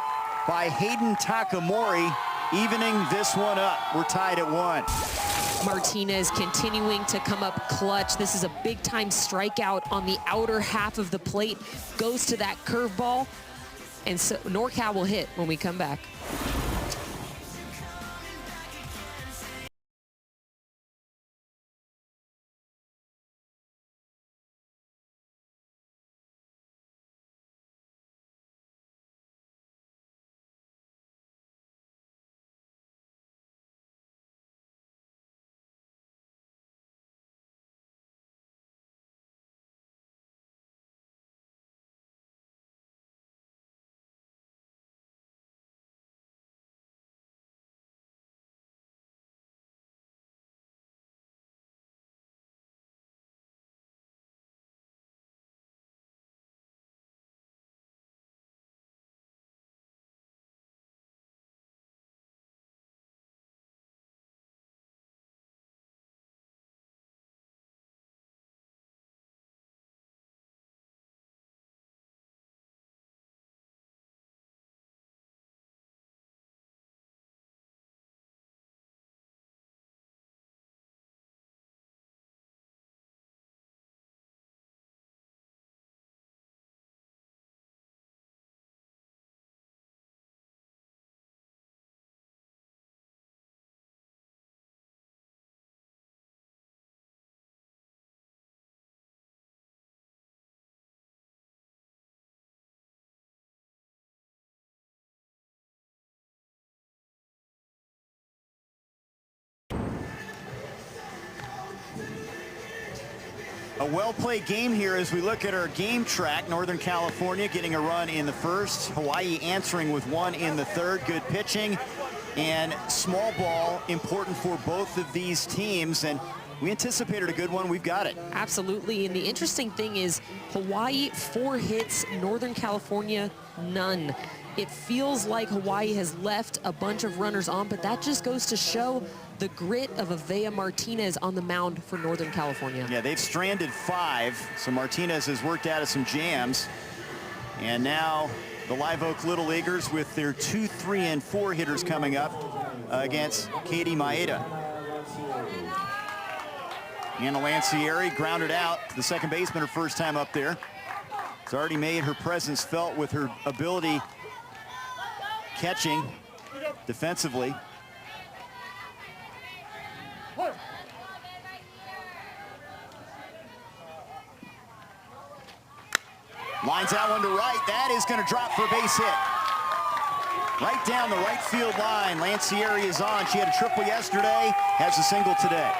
by Hayden Takamori, evening this one up. We're tied at 1. Martinez continuing to come up clutch. This is a big-time strikeout on the outer half of the plate. Goes to that curveball, and so NorCal will hit when we come back. well-played game here as we look at our game track. Northern California getting a run in the first. Hawaii answering with one in the third. Good pitching and small ball important for both of these teams. And we anticipated a good one. We've got it. Absolutely. And the interesting thing is Hawaii 4 hits, Northern California none. It feels like Hawaii has left a bunch of runners on, but that just goes to show the grit of Avea Martinez on the mound for Northern California. Yeah, they've stranded 5, so Martinez has worked out of some jams. And now the Live Oak Little Leaguers with their 2, 3, and 4 hitters coming up against Katie Maeda. Anna Lancieri grounded out to the second baseman her first time up there. Has already made her presence felt with her ability catching defensively. Lines out one to right. That is going to drop for a base hit. Right down the right field line. Lancieri is on. She had a triple yesterday, has a single today.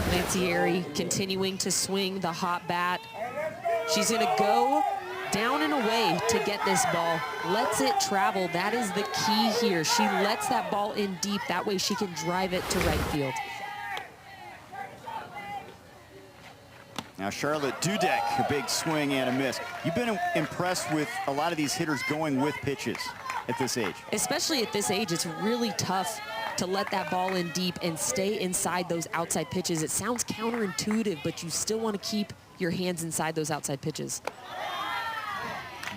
Lancieri continuing to swing the hot bat. She's going to go down and away to get this ball. Lets it travel. That is the key here. She lets that ball in deep. That way she can drive it to right field. Now Charlotte Dudek, a big swing and a miss. You've been impressed with a lot of these hitters going with pitches at this age. Especially at this age, it's really tough to let that ball in deep and stay inside those outside pitches. It sounds counterintuitive, but you still want to keep your hands inside those outside pitches.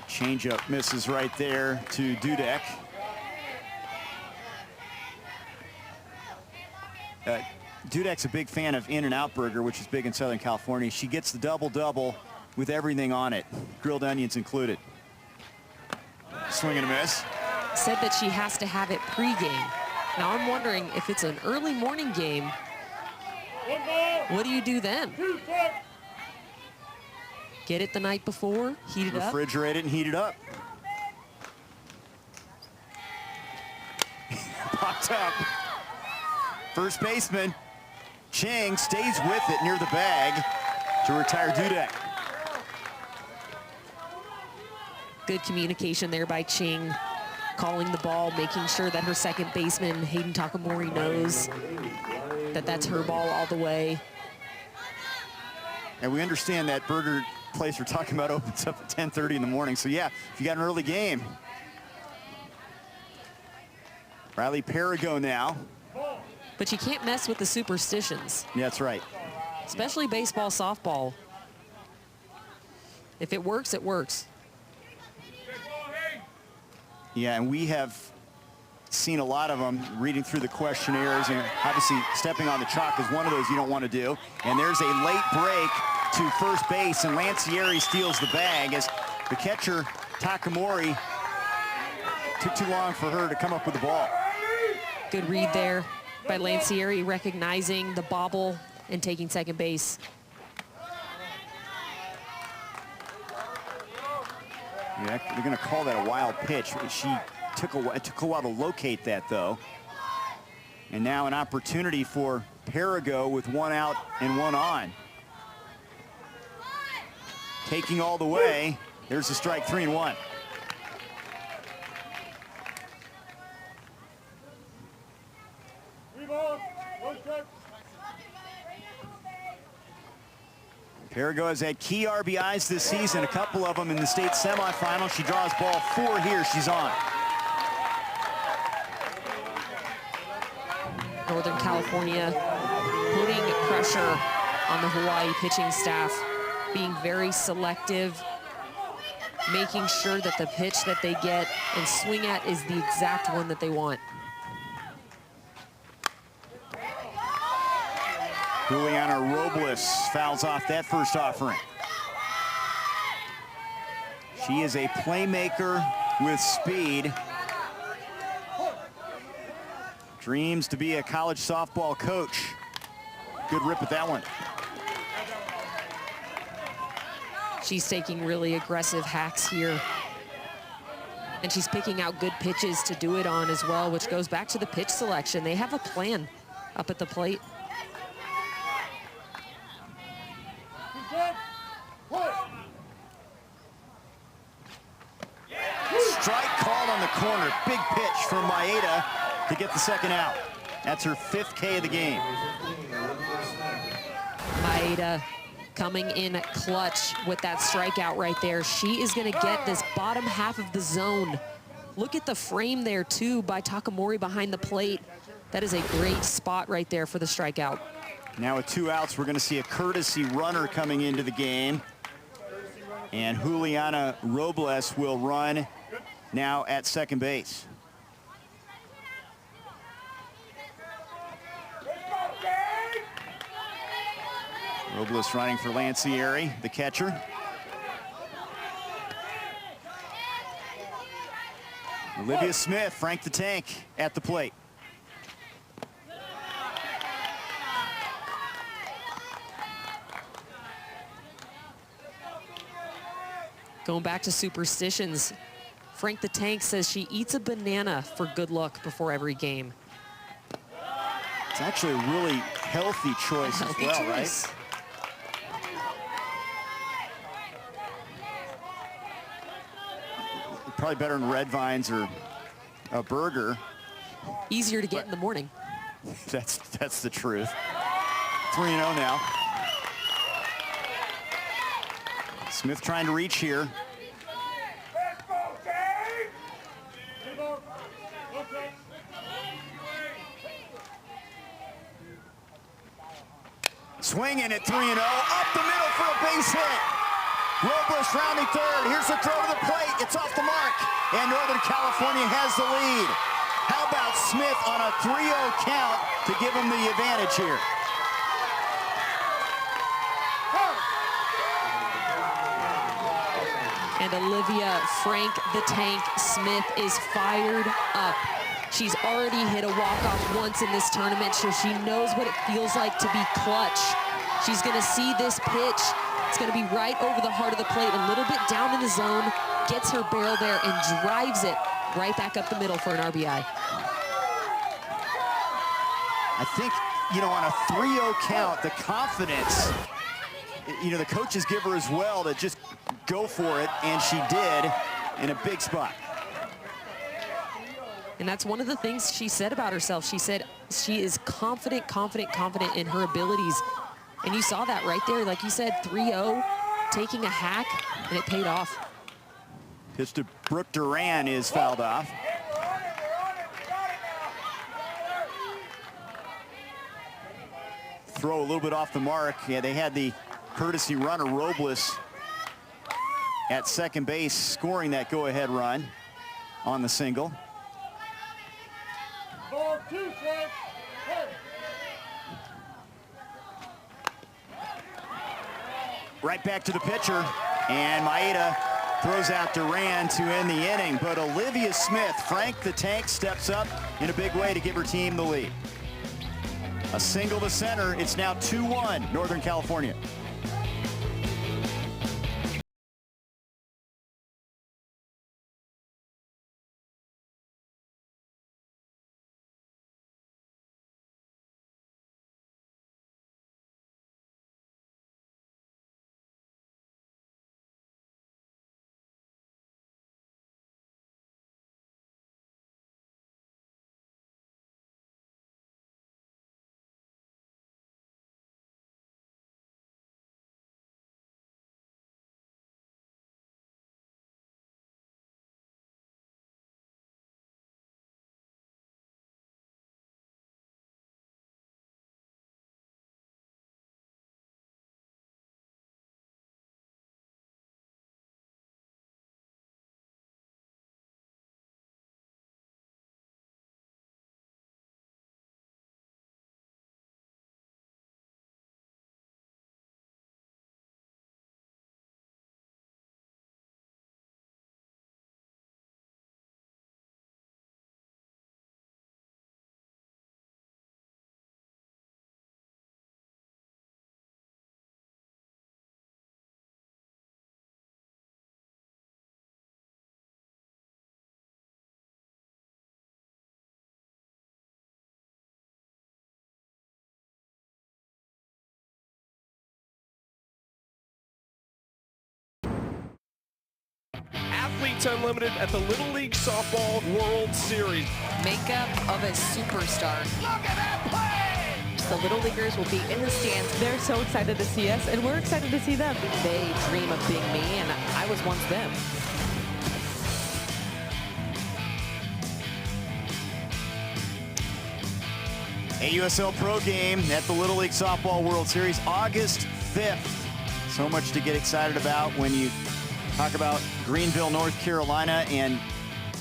Changeup misses right there to Dudek. Dudek's a big fan of In-N-Out Burger, which is big in Southern California. She gets the double-double with everything on it, grilled onions included. Swing and a miss. Said that she has to have it pre-game. Now I'm wondering if it's an early morning game, what do you do then? Get it the night before, heat it up? Refrigerate it and heat it up. Popped up. First baseman Ching stays with it near the bag to retire Dudek. Good communication there by Ching, calling the ball, making sure that her second baseman, Hayden Takamori, knows that that's her ball all the way. And we understand that burger place we're talking about opens up at 10:30 in the morning. So yeah, if you got an early game. Riley Perigo now. But you can't mess with the superstitions. Yeah, that's right. Especially baseball, softball. If it works, it works. Yeah, and we have seen a lot of them reading through the questionnaires, and obviously stepping on the chalk is one of those you don't want to do. And there's a late break to first base, and Lancieri steals the bag as the catcher, Takamori, took too long for her to come up with the ball. Good read there by Lancieri, recognizing the bobble and taking second base. Yeah, they're going to call that a wild pitch. It took a while to locate that, though. And now an opportunity for Perigo with one out and one on. Taking all the way. There's the strike, 3-1. Perigo has had key RBIs this season, a couple of them in the state semifinal. She draws ball 4 here. She's on. Northern California putting pressure on the Hawaii pitching staff, being very selective, making sure that the pitch that they get and swing at is the exact one that they want. Juliana Robles fouls off that first offering. She is a playmaker with speed. Dreams to be a college softball coach. Good rip at that one. She's taking really aggressive hacks here. And she's picking out good pitches to do it on as well, which goes back to the pitch selection. They have a plan up at the plate. Strike called on the corner. Big pitch from Maeda to get the second out. That's her 5th K of the game. Maeda coming in clutch with that strikeout right there. She is going to get this bottom half of the zone. Look at the frame there, too, by Takamori behind the plate. That is a great spot right there for the strikeout. Now with 2 outs, we're going to see a courtesy runner coming into the game. And Juliana Robles will run now at second base. Robles running for Lancieri, the catcher. Olivia Smith, Frank the Tank at the plate. Going back to superstitions, Frank the Tank says she eats a banana for good luck before every game. It's actually a really healthy choice Healthy as well, choice. right? Probably better than red vines or a burger. Easier to get in the morning. That's the truth. 3-0 now. Smith trying to reach here. Swinging at 3-0, up the middle for a base hit. Robles rounding third. Here's the throw to the plate. It's off the mark, and Northern California has the lead. How about Smith on a 3-0 count to give him the advantage here? And Olivia Frank the Tank Smith is fired up. She's already hit a walk-off once in this tournament, so she knows what it feels like to be clutch. She's gonna see this pitch. It's gonna be right over the heart of the plate, a little bit down in the zone, gets her barrel there and drives it right back up the middle for an RBI. I think, you know, on a 3-0 count, the confidence, you know, the coaches give her as well to just go for it, and she did in a big spot. And that's one of the things she said about herself. She said she is confident in her abilities. And you saw that right there. Like you said, 3-0, taking a hack, and it paid off. Pitch to Brooke Duran is fouled off. Throw a little bit off the mark. Yeah, they had the courtesy runner, Robles, at second base, scoring that go-ahead run on the single. Right back to the pitcher, and Maeda throws out Duran to end the inning, but Olivia Smith, Frank the Tank, steps up in a big way to give her team the lead. A single to center. It's now 2-1, Northern California. Athletes Unlimited at the Little League Softball World Series. Makeup of a superstar. Look at that play! The Little Leaguers will be in the stands. They're so excited to see us, and we're excited to see them. They dream of being me, and I was once them. A USL Pro game at the Little League Softball World Series, August 5th. So much to get excited about when you talk about Greenville, North Carolina, and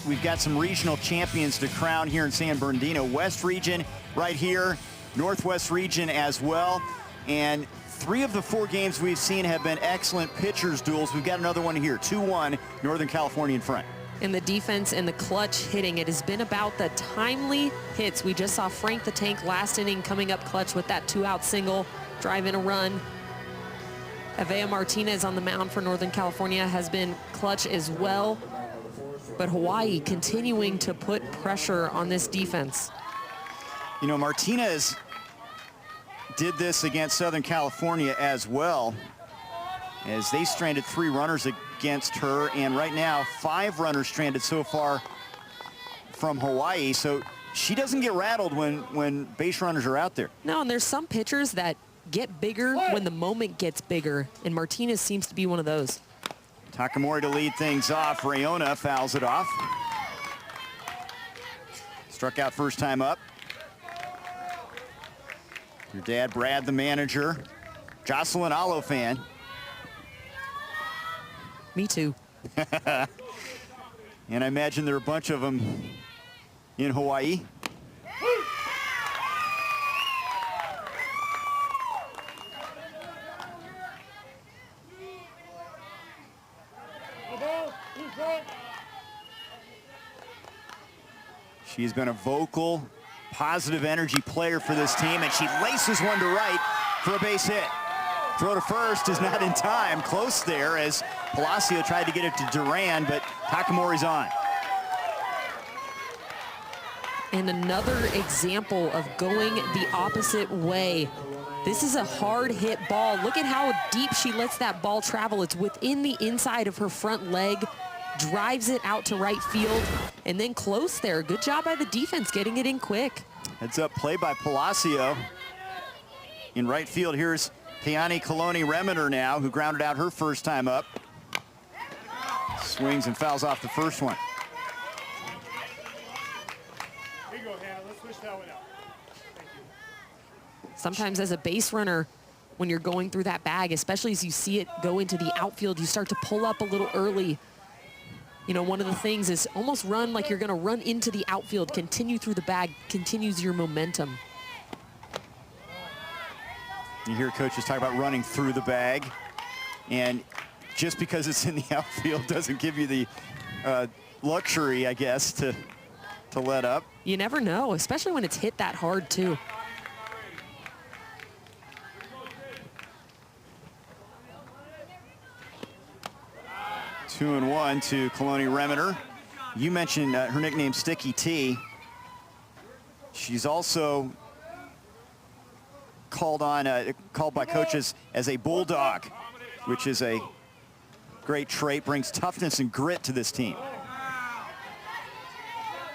we've got some regional champions to crown here in San Bernardino. West Region right here, Northwest Region as well. And 3 of the 4 games we've seen have been excellent pitchers duels. We've got another one here, 2-1, Northern California in front. In the defense and the clutch hitting, it has been about the timely hits. We just saw Frank the Tank last inning coming up clutch with that 2-out single, drive in a run. Avea Martinez on the mound for Northern California has been clutch as well. But Hawaii continuing to put pressure on this defense. You know, Martinez did this against Southern California as well, as they stranded 3 runners against her, and right now 5 runners stranded so far from Hawaii. So she doesn't get rattled when base runners are out there. No, and there's some pitchers that get bigger when the moment gets bigger, and Martinez seems to be one of those. Takamori to lead things off. Rayona fouls it off. Struck out first time up. Your dad, Brad, the manager. Jocelyn Allo fan. Me too. And I imagine there are a bunch of them in Hawaii. She's been a vocal, positive energy player for this team, and she laces one to right for a base hit. Throw to first is not in time. Close there as Palacio tried to get it to Duran, but Takamori's on. And another example of going the opposite way. This is a hard hit ball. Look at how deep she lets that ball travel. It's within the inside of her front leg, drives it out to right field, and then close there. Good job by the defense getting it in quick. Heads up play by Palacio. In right field, here's Peani Coloni Remender now, who grounded out her first time up. Swings and fouls off the first one. Here you go, Hannah. Let's switch that one out. Thank you. Sometimes as a base runner, when you're going through that bag, especially as you see it go into the outfield, you start to pull up a little early. You know, one of the things is almost run like you're going to run into the outfield, continue through the bag, continues your momentum. You hear coaches talk about running through the bag, and just because it's in the outfield doesn't give you the luxury, I guess, to let up. You never know, especially when it's hit that hard, too. 2-1 to Coloni Remender. You mentioned her nickname, Sticky T. She's also called by coaches as a bulldog, which is a great trait, brings toughness and grit to this team.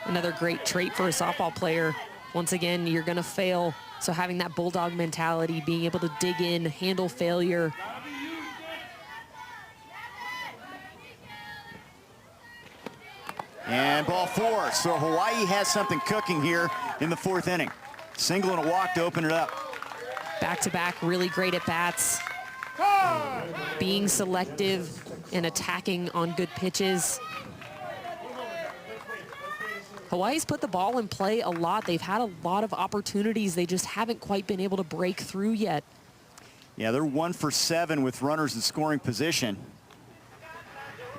Another great trait for a softball player. Once again, you're going to fail, so having that bulldog mentality, being able to dig in, handle failure. And ball 4. So Hawaii has something cooking here in the 4th inning. Single and a walk to open it up. Back-to-back, really great at bats. Being selective and attacking on good pitches. Hawaii's put the ball in play a lot. They've had a lot of opportunities. They just haven't quite been able to break through yet. Yeah, they're 1 for 7 with runners in scoring position,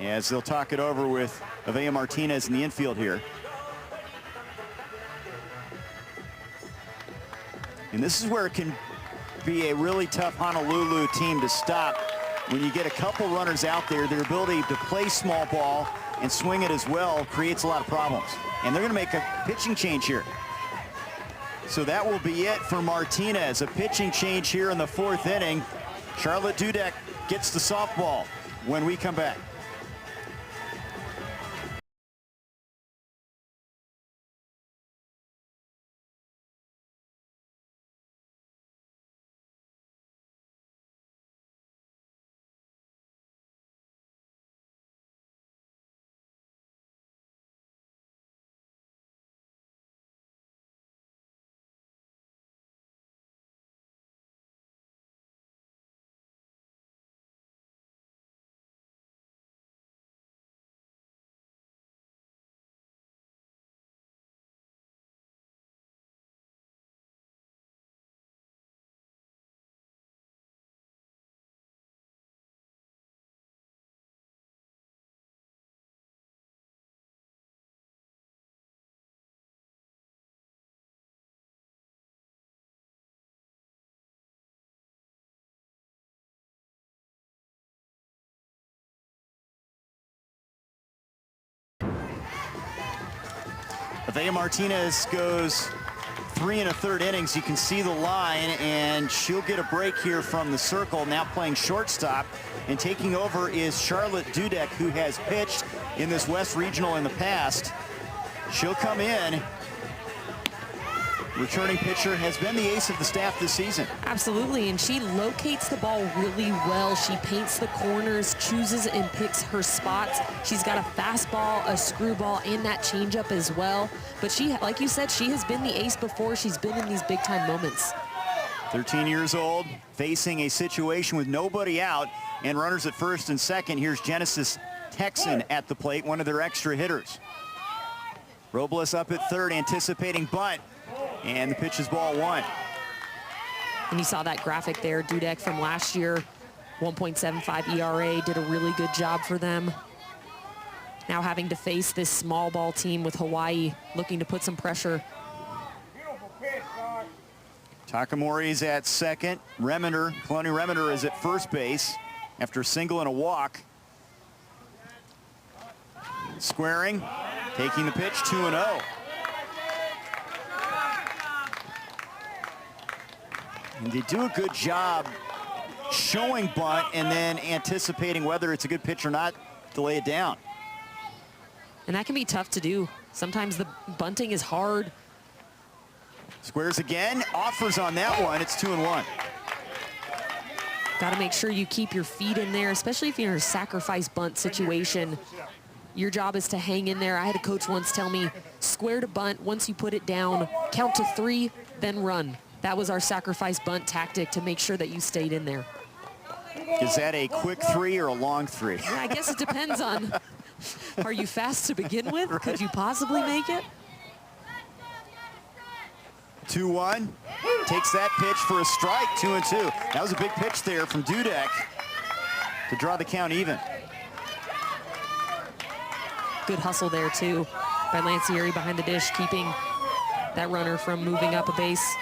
as they'll talk it over with Avea Martinez in the infield here. And this is where it can be a really tough Honolulu team to stop. When you get a couple runners out there, their ability to play small ball and swing it as well creates a lot of problems. And they're going to make a pitching change here. So that will be it for Martinez. A pitching change here in the 4th inning. Charlotte Dudek gets the softball when we come back. Nevaeh Martinez goes 3 1/3 innings. You can see the line, and she'll get a break here from the circle. Now playing shortstop, and taking over is Charlotte Dudek, who has pitched in this West Regional in the past. She'll come in. Returning pitcher, has been the ace of the staff this season. Absolutely, and she locates the ball really well. She paints the corners, chooses and picks her spots. She's got a fastball, a screwball, and that changeup as well. But she, like you said, she has been the ace before. She's been in these big-time moments. 13 years old, facing a situation with nobody out and runners at first and second. Here's Genesis Texan at the plate, one of their extra hitters. Robles up at third, anticipating bunt. And the pitch is ball 1. And you saw that graphic there, Dudek from last year, 1.75 ERA, did a really good job for them. Now having to face this small ball team with Hawaii, looking to put some pressure. Takamori's at second. Kalani Remender is at first base after a single and a walk. Squaring, taking the pitch, 2-0. And they do a good job showing bunt and then anticipating whether it's a good pitch or not to lay it down. And that can be tough to do. Sometimes the bunting is hard. Squares again, offers on that one. It's 2-1. Got to make sure you keep your feet in there, especially if you're in a sacrifice bunt situation. Your job is to hang in there. I had a coach once tell me, square to bunt, once you put it down, count to 3, then run. That was our sacrifice bunt tactic to make sure that you stayed in there. Is that a quick 3 or a long 3? Yeah, I guess it depends on, are you fast to begin with? Right. Could you possibly make it? 2-1, takes that pitch for a strike, 2-2. That was a big pitch there from Dudek to draw the count even. Good hustle there too by Lancieri behind the dish, keeping that runner from moving up a base.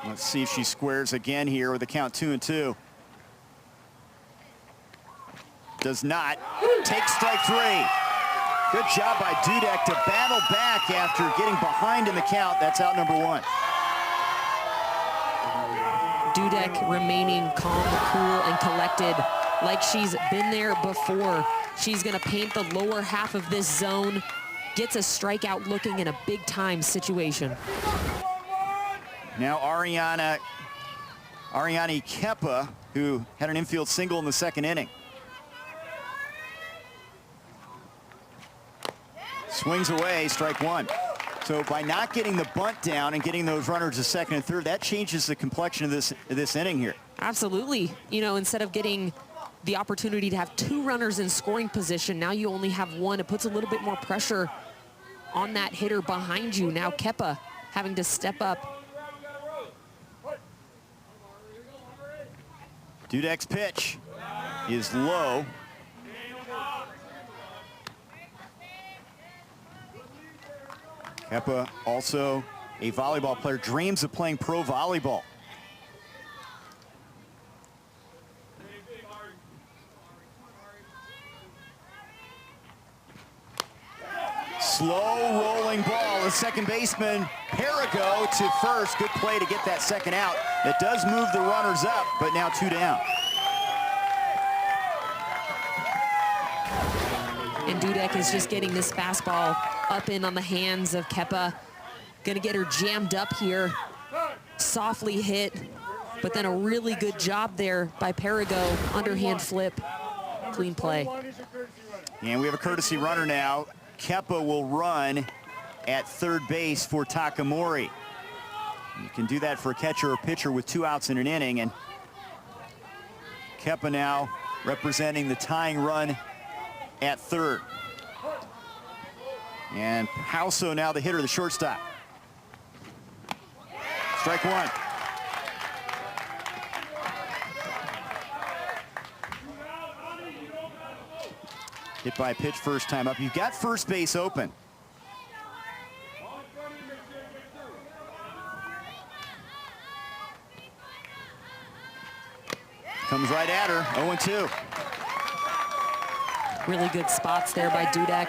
Let's see if she squares again here with the count 2-2. Does not. Take strike 3. Good job by Dudek to battle back after getting behind in the count. That's out number 1. Dudek remaining calm, cool, and collected like she's been there before. She's going to paint the lower half of this zone, gets a strikeout looking in a big-time situation. Now Ariane Kepa, who had an infield single in the second inning. Swings away, strike 1. So by not getting the bunt down and getting those runners to second and third, that changes the complexion of this inning here. Absolutely. You know, instead of getting the opportunity to have 2 runners in scoring position, now you only have 1. It puts a little bit more pressure on that hitter behind you. Now Kepa having to step up. Dudek's pitch is low. Kepa, also a volleyball player, dreams of playing pro volleyball. Slow rolling ball. The second baseman, Perigo, to first. Good play to get that second out. That does move the runners up, but now 2 down. And Dudek is just getting this fastball up in on the hands of Kepa. Gonna get her jammed up here. Softly hit, but then a really good job there by Perigo. Underhand flip, clean play. And we have a courtesy runner now. Kepa will run at third base for Takamori. You can do that for a catcher or pitcher with 2 outs in an inning. And Kepa now representing the tying run at third. And Hauso now the hitter, the shortstop. Strike 1. Hit by a pitch first time up. You've got first base open. Comes right at her, 0-2. Really good spots there by Dudek.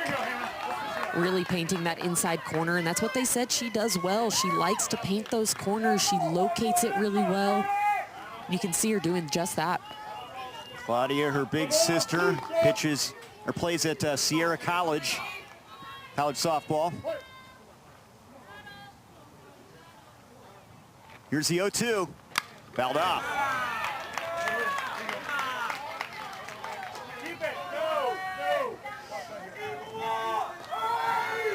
Really painting that inside corner, and that's what they said she does well. She likes to paint those corners. She locates it really well. You can see her doing just that. Claudia, her big sister, pitches or plays at Sierra College softball. Here's the 0-2, fouled off.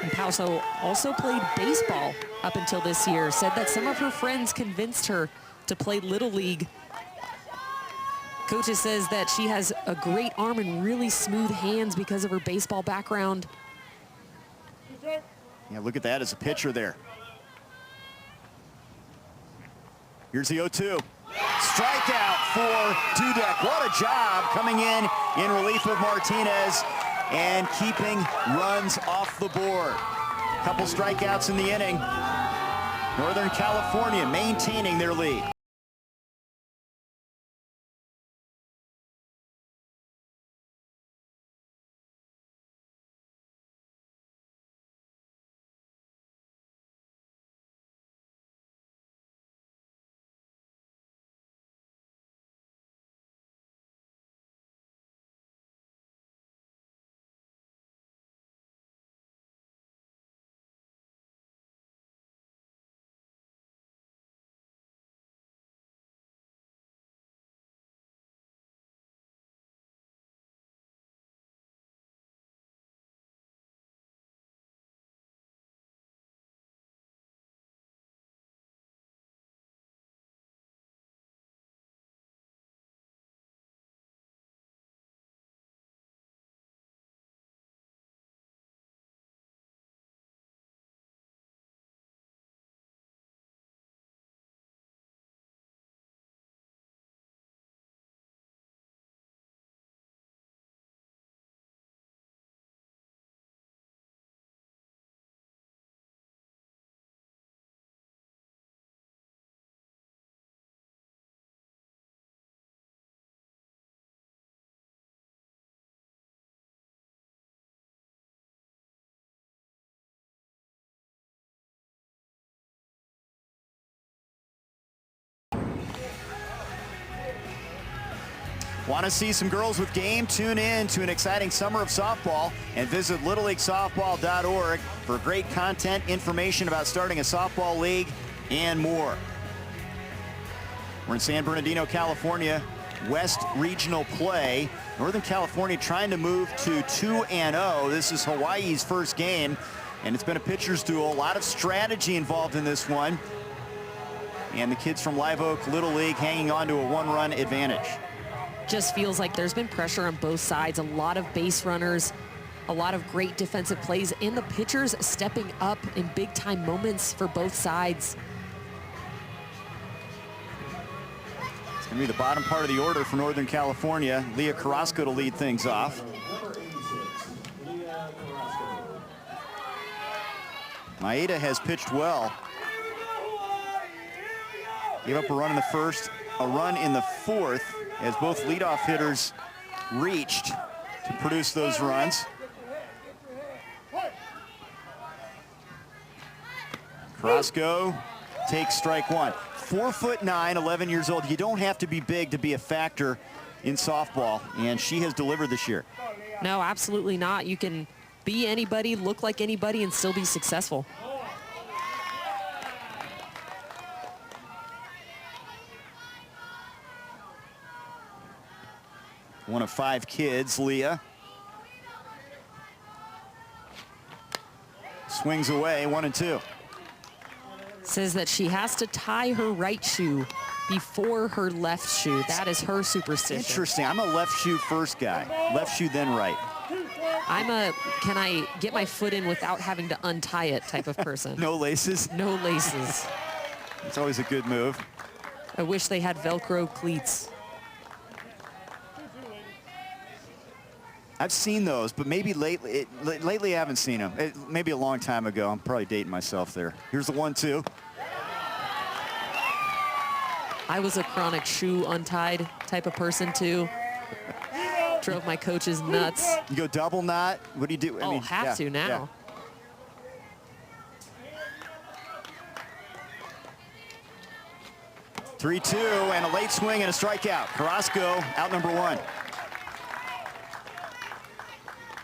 And Pauso also played baseball up until this year. Said that some of her friends convinced her to play Little League. Coaches says that she has a great arm and really smooth hands because of her baseball background. Yeah, look at that as a pitcher there. Here's the 0-2. Strikeout for Dudek. What a job coming in relief of Martinez and keeping runs off the board. Couple strikeouts in the inning. Northern California maintaining their lead. Want to see some girls with game? Tune in to an exciting summer of softball and visit littleleaguesoftball.org for great content, information about starting a softball league, and more. We're in San Bernardino, California, West Regional play. Northern California trying to move to 2-0. This is Hawaii's first game, and it's been a pitcher's duel. A lot of strategy involved in this one. And the kids from Live Oak Little League hanging on to a one-run advantage. Just feels like there's been pressure on both sides. A lot of base runners, a lot of great defensive plays, and the pitchers stepping up in big-time moments for both sides. It's going to be the bottom part of the order for Northern California. Leah Carrasco to lead things off. Maeda has pitched well. Gave up a run in the first, a run in the fourth, as both leadoff hitters reached to produce those runs. Carrasco takes strike one. 4'9", 11 years old. You don't have to be big to be a factor in softball, and she has delivered this year. No, absolutely not. You can be anybody, look like anybody, and still be successful. One of 5 kids, Leah. Swings away, 1-2. Says that she has to tie her right shoe before her left shoe. That is her superstition. Interesting. I'm a left shoe first guy. Left shoe, then right. I'm a, can I get my foot in without having to untie it type of person. No laces? No laces. It's always a good move. I wish they had Velcro cleats. I've seen those, but maybe lately I haven't seen them. Maybe a long time ago. I'm probably dating myself there. Here's the 1-2. I was a chronic shoe untied type of person too. Drove my coaches nuts. You go double knot? What do you do? Oh, have to now. Yeah. 3-2 and a late swing and a strikeout. Carrasco out number 1.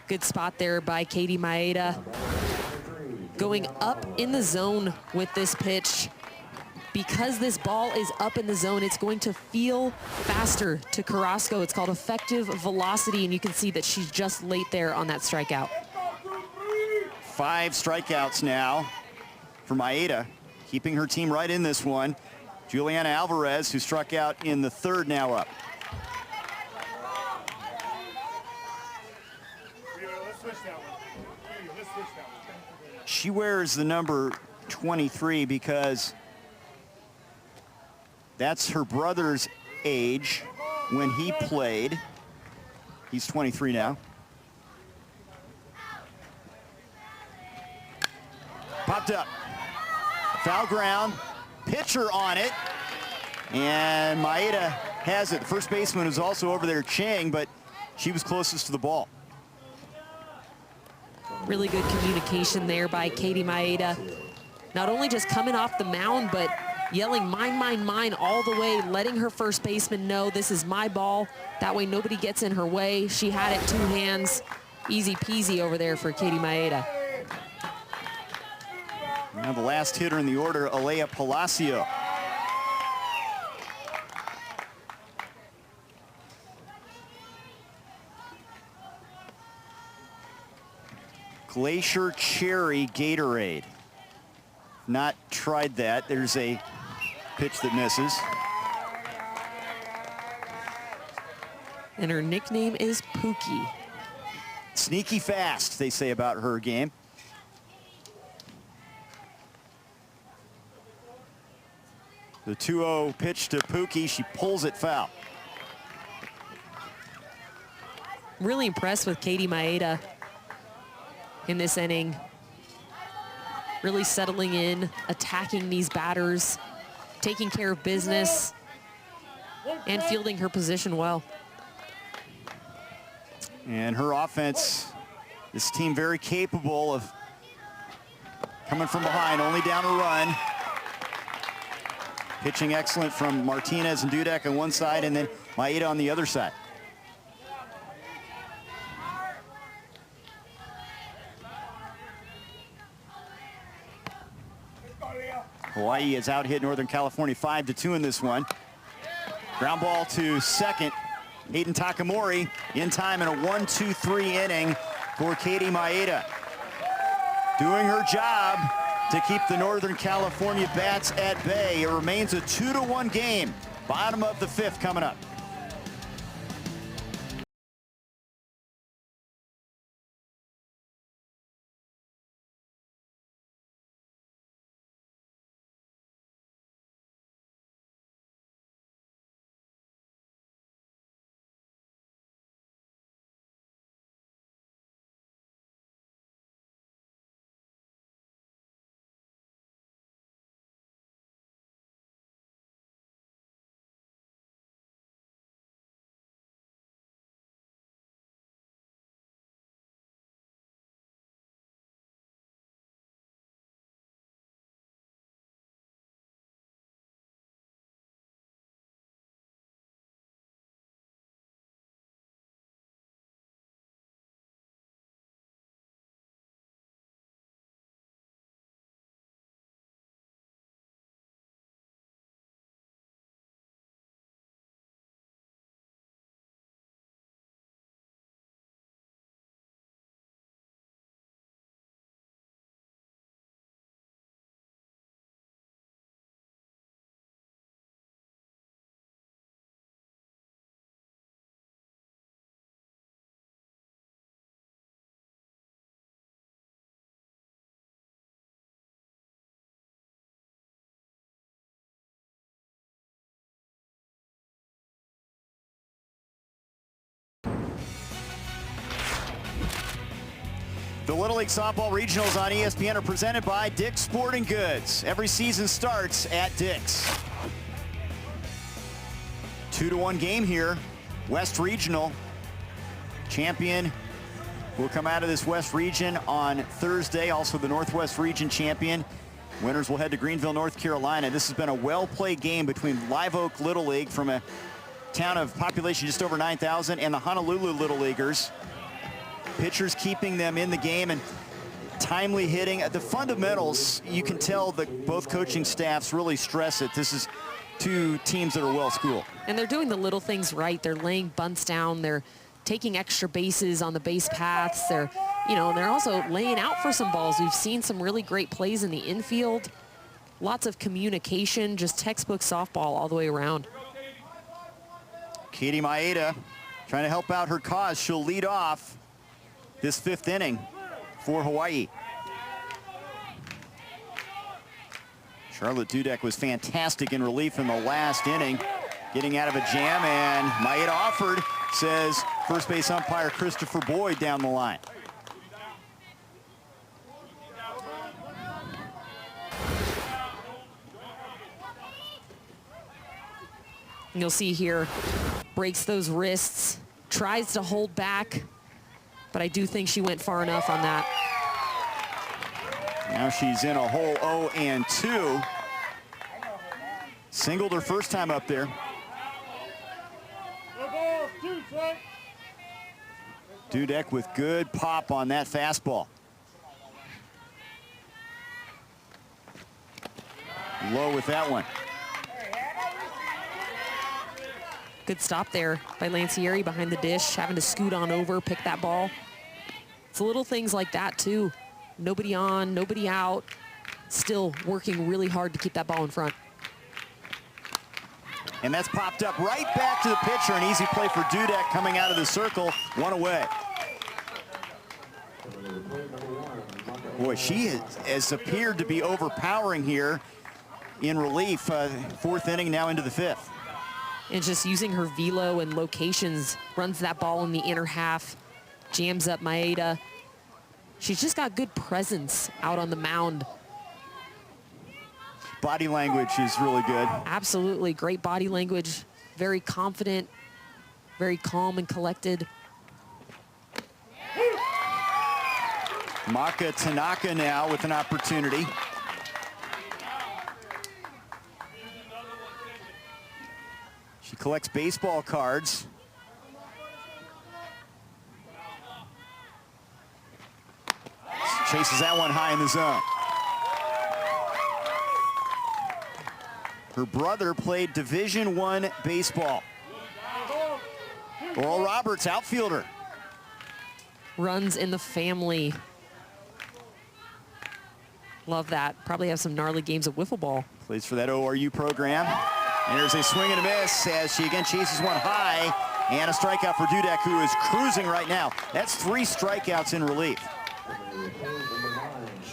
Good spot there by Katie Maeda. Going up in the zone with this pitch. Because this ball is up in the zone, it's going to feel faster to Carrasco. It's called effective velocity, and you can see that she's just late there on that strikeout. 5 strikeouts now for Maeda, keeping her team right in this one. Juliana Alvarez, who struck out in the 3rd, now up. Let's switch that one. Let's switch that one. She wears the number 23 because that's her brother's age when he played. He's 23 now. Popped up. Foul ground. Pitcher on it. And Maeda has it. The first baseman was also over there, Chang, but she was closest to the ball. Really good communication there by Katie Maeda. Not only just coming off the mound, but yelling mine, mine, mine all the way, letting her first baseman know this is my ball. That way nobody gets in her way. She had it 2 hands. Easy peasy over there for Katie Maeda. Now the last hitter in the order, Alea Palacio. Glacier Cherry Gatorade. Not tried that. There's a pitch that misses. And her nickname is Pookie. Sneaky fast, they say about her game. The 2-0 pitch to Pookie. She pulls it foul. Really impressed with Katie Maeda in this inning. Really settling in, attacking these batters, taking care of business, and fielding her position well. And her offense, this team very capable of coming from behind, only down a run. Pitching excellent from Martinez and Dudek on one side, and then Maeda on the other side. Hawaii has out-hit Northern California 5-2 in this one. Ground ball to second. Hayden Takamori in time in a 1-2-3 inning for Katie Maeda. Doing her job to keep the Northern California bats at bay. It remains a 2-1 game. Bottom of the 5th coming up. The Little League Softball Regionals on ESPN are presented by Dick's Sporting Goods. Every season starts at Dick's. 2-1 game here. West Regional. Champion will come out of this West region on Thursday. Also the Northwest region champion. Winners will head to Greenville, North Carolina. This has been a well-played game between Live Oak Little League from a town of population just over 9,000 and the Honolulu Little Leaguers. Pitchers keeping them in the game and timely hitting. The fundamentals, you can tell that both coaching staffs really stress it. This is two teams that are well-schooled. And they're doing the little things right. They're laying bunts down. They're taking extra bases on the base paths. They're, they're also laying out for some balls. We've seen some really great plays in the infield. Lots of communication, just textbook softball all the way around. Katie Maeda trying to help out her cause. She'll lead off this 5th inning for Hawaii. Charlotte Dudek was fantastic in relief in the last inning, getting out of a jam, and Maeda offered, says first base umpire Christopher Boyd down the line. You'll see here, breaks those wrists, tries to hold back, but I do think she went far enough on that. Now she's in a hole 0-2. Singled her first time up there. Dudek with good pop on that fastball. Low with that one. Good stop there by Lancieri behind the dish, having to scoot on over, pick that ball. It's little things like that too. Nobody on, nobody out, still working really hard to keep that ball in front. And that's popped up right back to the pitcher. An easy play for Dudek coming out of the circle, one away. Boy, she has appeared to be overpowering here in relief. 4th inning now into the 5th. And just using her velo and locations, runs that ball in the inner half, jams up Maeda. She's just got good presence out on the mound. Body language is really good. Absolutely, great body language, very confident, very calm and collected. Maka Tanaka now with an opportunity. She collects baseball cards. Chases that one high in the zone. Her brother played Division I baseball. Oral Roberts, outfielder. Runs in the family. Love that. Probably have some gnarly games of wiffle ball. Plays for that ORU program. And there's a swing and a miss as she again chases one high. And a strikeout for Dudek, who is cruising right now. That's 3 strikeouts in relief.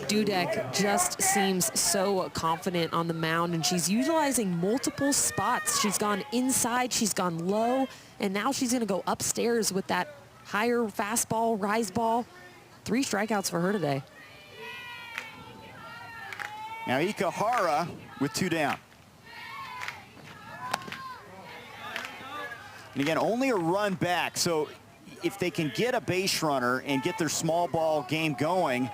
Dudek just seems so confident on the mound, and she's utilizing multiple spots. She's gone inside, she's gone low, and now she's going to go upstairs with that higher fastball, rise ball. 3 strikeouts for her today. Now Ika Hara with 2 down. And again, only a run back, so if they can get a base runner and get their small ball game going,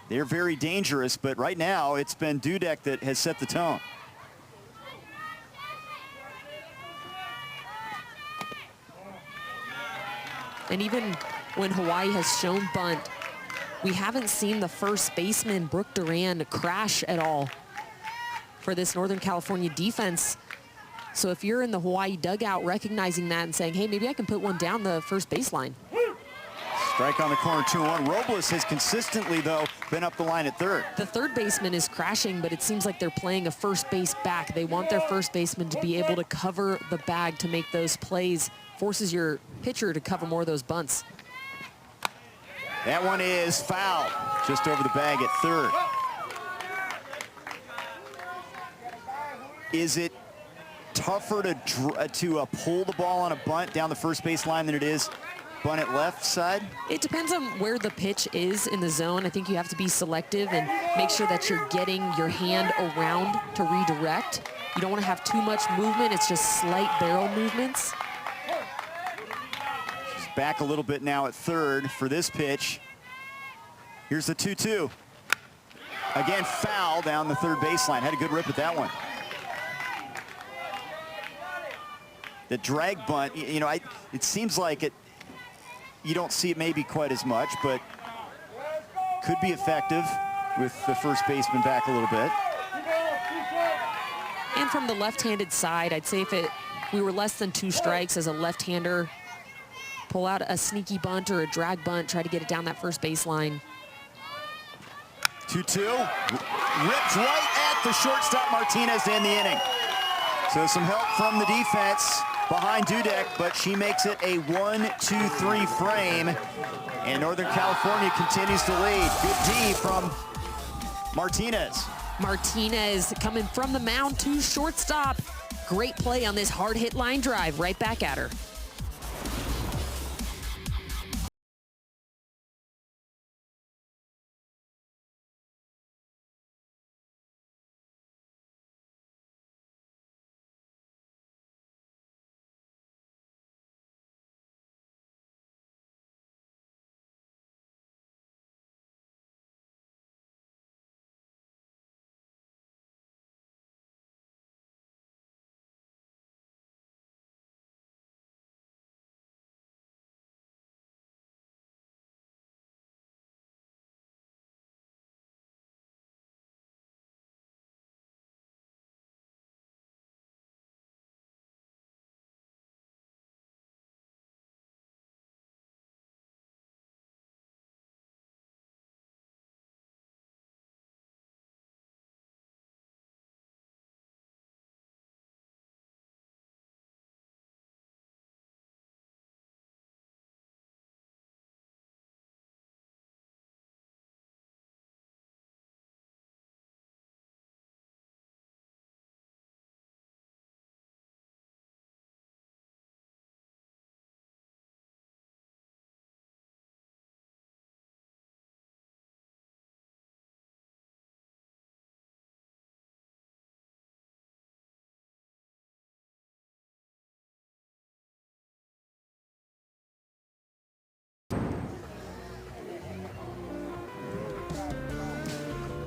they're very dangerous, but right now it's been Dudek that has set the tone. And even when Hawaii has shown bunt, we haven't seen the first baseman, Brooke Duran, crash at all for this Northern California defense. So if you're in the Hawaii dugout recognizing that and saying, hey, maybe I can put one down the first baseline. Strike on the corner, 2-1. Robles has consistently, though, been up the line at third. The third baseman is crashing, but it seems like they're playing a first base back. They want their first baseman to be able to cover the bag to make those plays. Forces your pitcher to cover more of those bunts. That one is foul, just over the bag at third. Is it tougher to pull the ball on a bunt down the first base line than it is bunt at left side? It depends on where the pitch is in the zone. I think you have to be selective and make sure that you're getting your hand around to redirect. You don't want to have too much movement. It's just slight barrel movements. back a little bit now at third for this pitch. Here's the 2-2. Again, foul down the third baseline. Had a good rip at that one. The drag bunt, you know, it seems like you don't see it maybe quite as much, but could be effective with the first baseman back a little bit. And from the left-handed side, I'd say if we were less than 2 strikes as a left-hander, pull out a sneaky bunt or a drag bunt, try to get it down that first baseline. 2-2, ripped right at the shortstop Martinez to end the inning. So some help from the defense behind Dudek, but she makes it a 1-2-3 frame, and Northern California continues to lead. Good D from Martinez. Martinez coming from the mound to shortstop. Great play on this hard hit line drive, right back at her.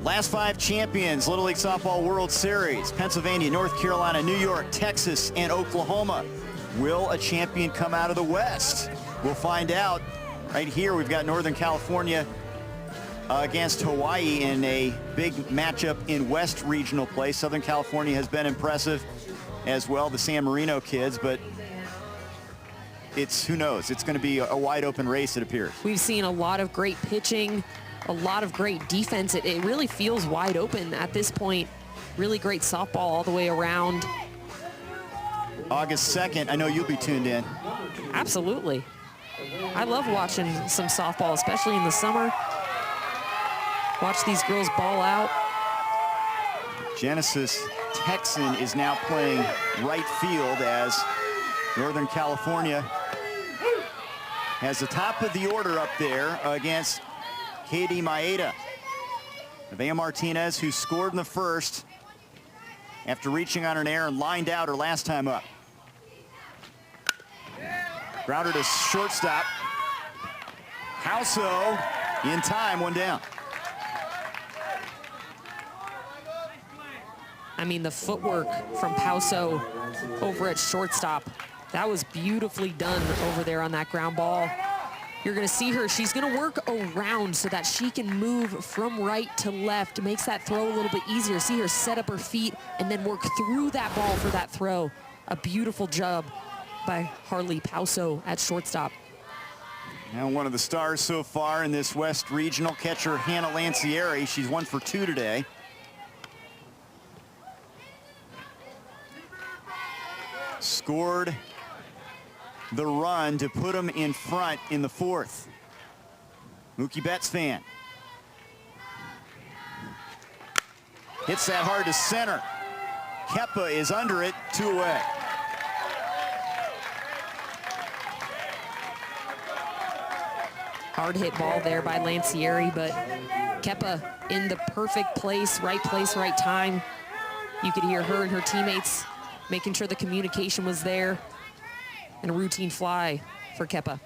Last 5 champions, Little League Softball World Series, Pennsylvania, North Carolina, New York, Texas, and Oklahoma. Will a champion come out of the West? We'll find out. Right here, we've got Northern California against Hawaii in a big matchup in West Regional play. Southern California has been impressive as well, the San Marino kids, but who knows? It's going to be a wide open race, it appears. We've seen a lot of great pitching, a lot of great defense. It really feels wide open at this point. Really great softball all the way around. August 2nd, I know you'll be tuned in. Absolutely. I love watching some softball, especially in the summer. Watch these girls ball out. Genesis Texan is now playing right field as Northern California has the top of the order up there against Katie Maeda. Nevaeh Martinez, who scored in the first after reaching on an error and lined out her last time up. Grounded to shortstop. Hauso in time, 1 down. I mean, the footwork from Pauso over at shortstop, that was beautifully done over there on that ground ball. You're going to see her. She's going to work around so that she can move from right to left. Makes that throw a little bit easier. See her set up her feet and then work through that ball for that throw. A beautiful job by Harley Pauso at shortstop. Now one of the stars so far in this West Regional, catcher Hannah Lancieri. She's 1 for 2 today. Scored the run to put them in front in the 4th. Mookie Betts fan. Hits that hard to center. Kepa is under it, 2 away. Hard hit ball there by Lancieri, but Kepa in the perfect place, right time. You could hear her and her teammates making sure the communication was there. And a routine fly for Kepa.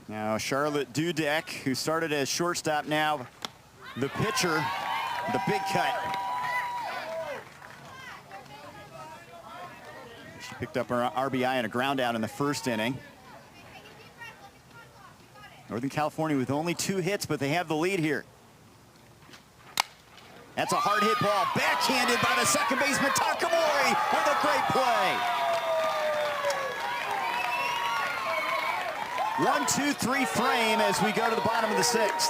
Now Charlotte Dudek, who started as shortstop, now the pitcher, the big cut. She picked up her RBI and a ground out in the first inning. Northern California with only 2 hits, but they have the lead here. That's a hard hit ball, backhanded by the second baseman Takamori with a great play. 1-2-3 frame as we go to the bottom of the 6th.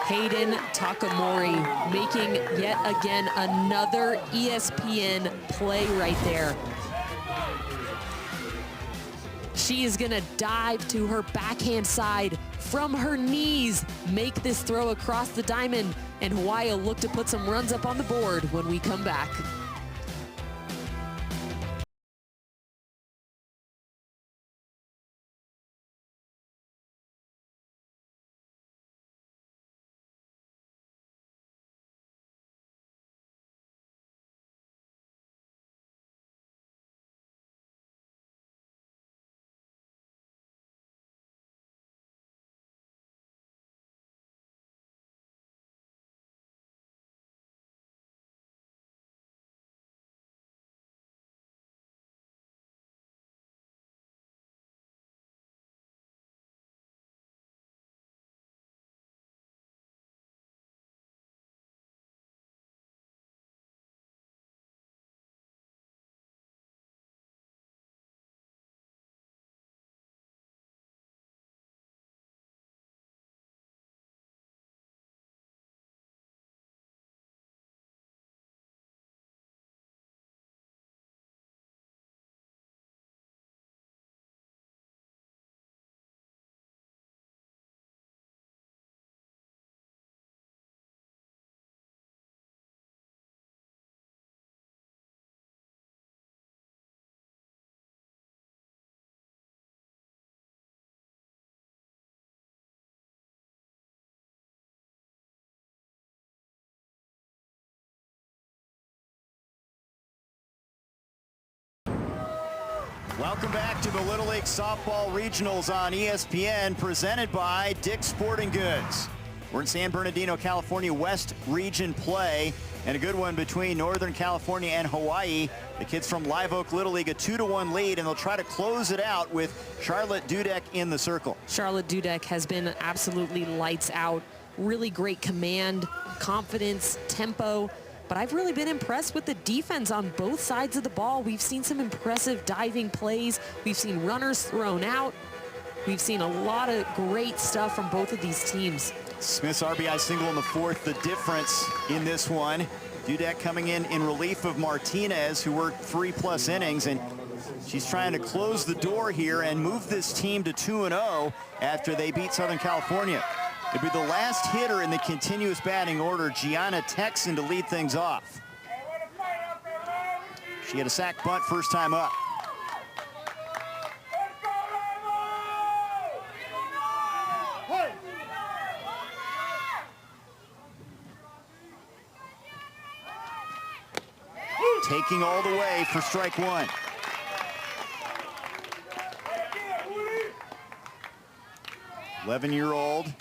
Hayden Takamori making yet again another ESPN play right there. She is gonna dive to her backhand side from her knees, make this throw across the diamond, and Hawaii will look to put some runs up on the board when we come back. Welcome back to the Little League Softball Regionals on ESPN, presented by Dick's Sporting Goods. We're in San Bernardino, California, West Region play, and a good one between Northern California and Hawaii. The kids from Live Oak Little League, a 2-1 lead, and they'll try to close it out with Charlotte Dudek in the circle. Charlotte Dudek has been absolutely lights out. Really great command, confidence, tempo. But I've really been impressed with the defense on both sides of the ball. We've seen some impressive diving plays. We've seen runners thrown out. We've seen a lot of great stuff from both of these teams. Smith's RBI single in the 4th, the difference in this one. Dudek coming in relief of Martinez, who worked 3+ innings, and she's trying to close the door here and move this team to 2-0 after they beat Southern California. It'd be the last hitter in the continuous batting order, Gianna Texan, to lead things off. She had a sac bunt first time up. Taking all the way for strike 1. "11-year-old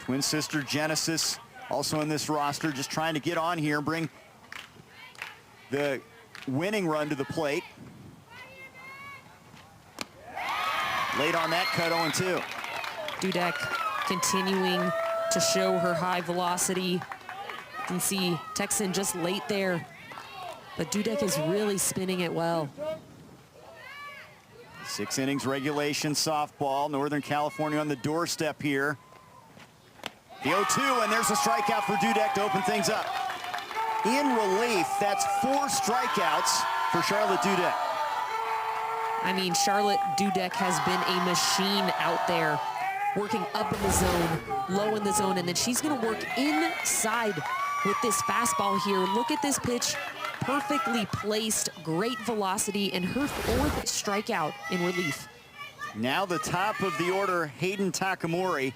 twin sister Genesis also in this roster, just trying to get on here and bring the winning run to the plate. Late on that cut, 0-2. Dudek continuing to show her high velocity. You can see Texan just late there, but Dudek is really spinning it well. 6 innings regulation softball. Northern California on the doorstep here. The 0-2, and there's a strikeout for Dudek to open things up. In relief, that's 4 strikeouts for Charlotte Dudek. I mean, Charlotte Dudek has been a machine out there, working up in the zone, low in the zone, and then she's gonna work inside with this fastball here. Look at this pitch, perfectly placed, great velocity, and her 4th strikeout in relief. Now the top of the order, Hayden Takamori.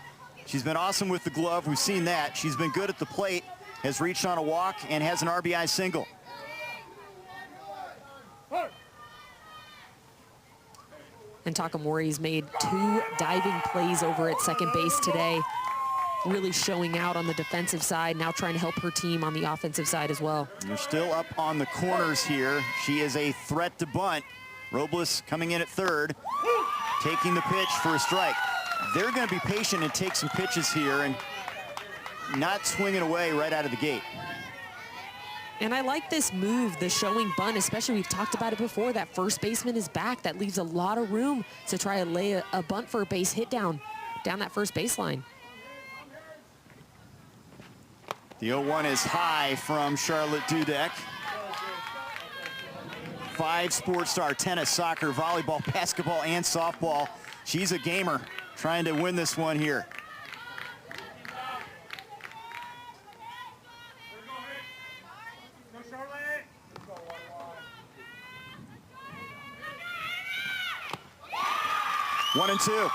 She's been awesome with the glove, we've seen that. She's been good at the plate, has reached on a walk, and has an RBI single. And Takamori's made 2 diving plays over at second base today, really showing out on the defensive side, now trying to help her team on the offensive side as well. They're still up on the corners here. She is a threat to bunt. Robles coming in at third, taking the pitch for a strike. They're going to be patient and take some pitches here and not swinging away right out of the gate. And I like this move, the showing bunt, especially we've talked about it before. That first baseman is back. That leaves a lot of room to try to lay a bunt for a base hit down that first baseline. The 0-1 is high from Charlotte Dudek. 5 sports star, tennis, soccer, volleyball, basketball, and softball. She's a gamer trying to win this one here. One and 2.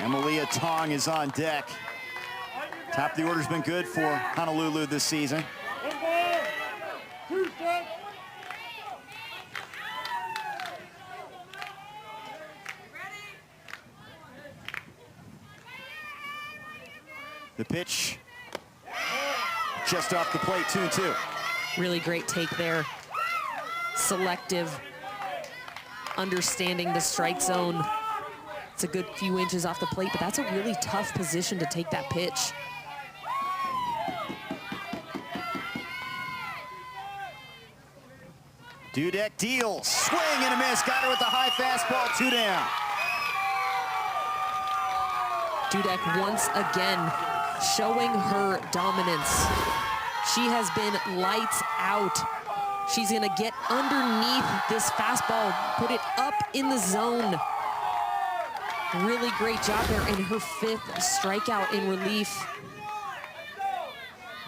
Emilia Tong is on deck. Top of the order's been good for Honolulu this season. The pitch just off the plate, 2-2. Really great take there. Selective, understanding the strike zone. It's a good few inches off the plate, but that's a really tough position to take that pitch. Dudek deals, swing and a miss, got her with the high fastball, 2 down. Dudek once again showing her dominance. She has been lights out. She's gonna get underneath this fastball, put it up in the zone. Really great job there in her 5th strikeout in relief.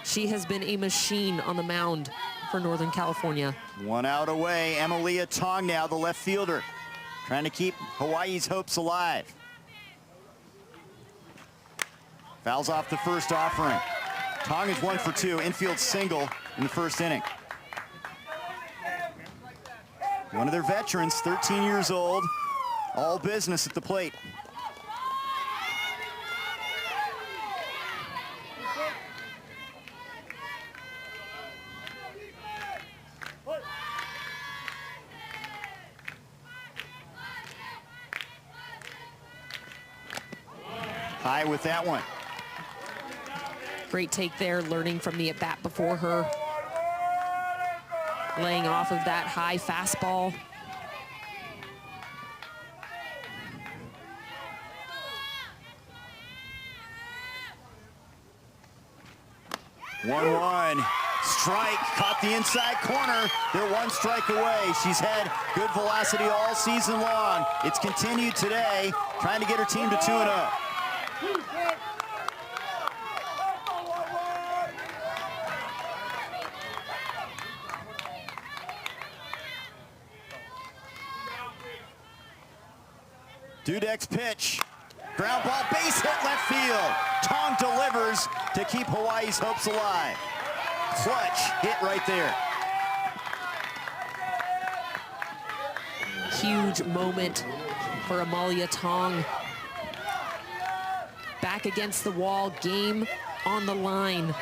She has been a machine on the mound for Northern California. 1 out away, Emilia Tong now, the left fielder, trying to keep Hawaii's hopes alive. Fouls off the first offering. Tong is 1 for 2, infield single in the first inning. One of their veterans, 13 years old, all business at the plate. High with that one. Great take there, learning from the at-bat before her. Laying off of that high fastball. One. Strike, caught the inside corner. They're 1 strike away. She's had good velocity all season long. It's continued today, trying to get her team to 2-0. Dudek's pitch, ground ball, base hit left field. Tong delivers to keep Hawaii's hopes alive. Clutch hit right there. Huge moment for Emilia Tong. Back against the wall, game on the line.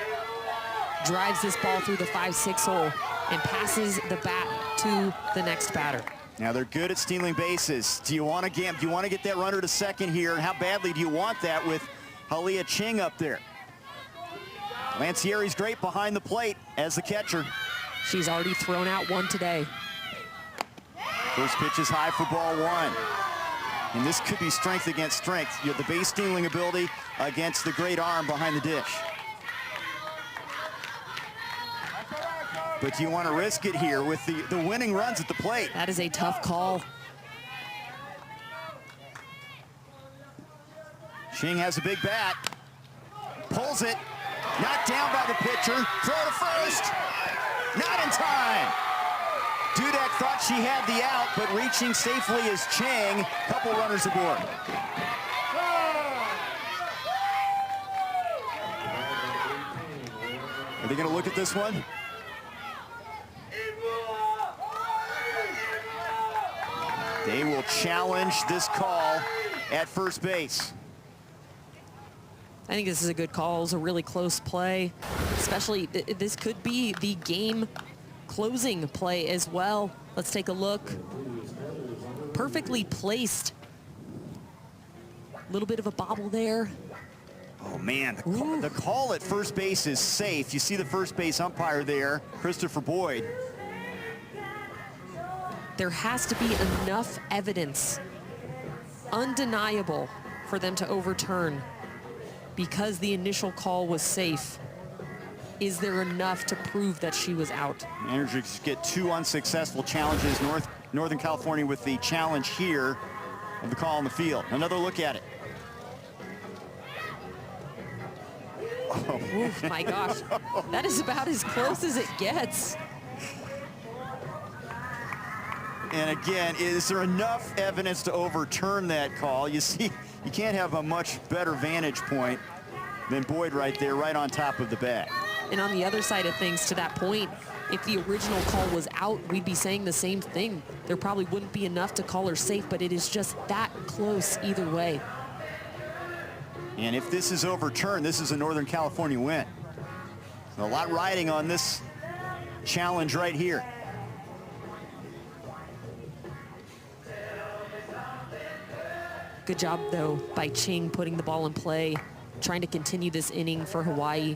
Drives this ball through the 5-6 hole and passes the bat to the next batter. Now they're good at stealing bases. Do you want to gamble? Do you want to get that runner to second here? And how badly do you want that with Halia Ching up there? Lancieri's great behind the plate as the catcher. She's already thrown out 1 today. First pitch is high for ball 1. And this could be strength against strength. You have the base stealing ability against the great arm behind the dish. But do you want to risk it here with the winning runs at the plate? That is a tough call. Ching has a big bat. Pulls it. Knocked down by the pitcher. Throw to first. Not in time. Dudek thought she had the out, but reaching safely is Ching. Couple runners aboard. Are they going to look at this one? They will challenge this call at first base. I think this is a good call. It was a really close play, especially this could be the game closing play as well. Let's take a look. Perfectly placed. A little bit of a bobble there. Oh man, the call at first base is safe. You see the first base umpire there, Christopher Boyd. There has to be enough evidence, undeniable, for them to overturn because the initial call was safe. Is there enough to prove that she was out? Managers get 2 unsuccessful challenges. Northern California with the challenge here of the call on the field. Another look at it. Oh my gosh, that is about as close as it gets. And again, is there enough evidence to overturn that call? You see, you can't have a much better vantage point than Boyd right there, right on top of the bag. And on the other side of things, to that point, if the original call was out, we'd be saying the same thing. There probably wouldn't be enough to call her safe, but it is just that close either way. And if this is overturned, this is a Northern California win. A lot riding on this challenge right here. Good job, though, by Ching putting the ball in play, trying to continue this inning for Hawaii.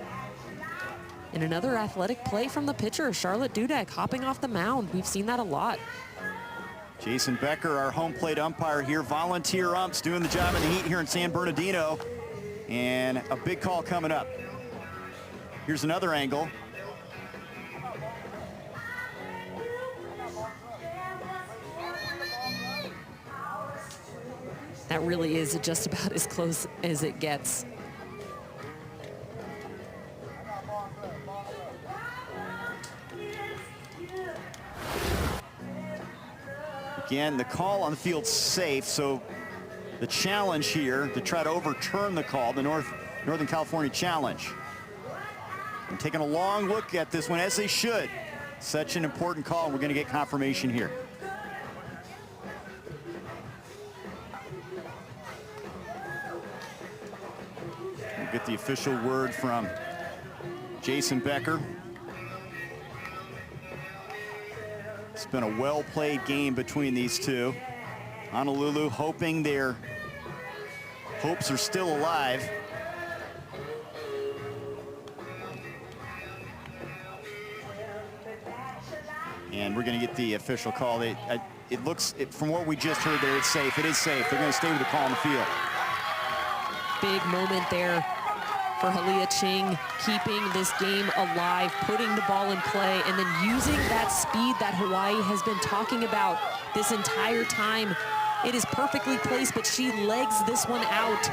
And another athletic play from the pitcher, Charlotte Dudek, hopping off the mound. We've seen that a lot. Jason Becker, our home plate umpire here, volunteer umps doing the job in the heat here in San Bernardino. And a big call coming up. Here's another angle. That really is just about as close as it gets. Again, the call on the field's safe, so the challenge here to try to overturn the call, the Northern California challenge. And taking a long look at this one, as they should. Such an important call, and we're going to get confirmation here. We'll get the official word from Jason Becker. It's been a well-played game between these two. Honolulu hoping their hopes are still alive. And we're going to get the official call. It looks, from what we just heard there, it's safe. It is safe. They're going to stay with the call on the field. Big moment there for Halia Ching, keeping this game alive, putting the ball in play, and then using that speed that Hawaii has been talking about this entire time. It is perfectly placed, but she legs this one out.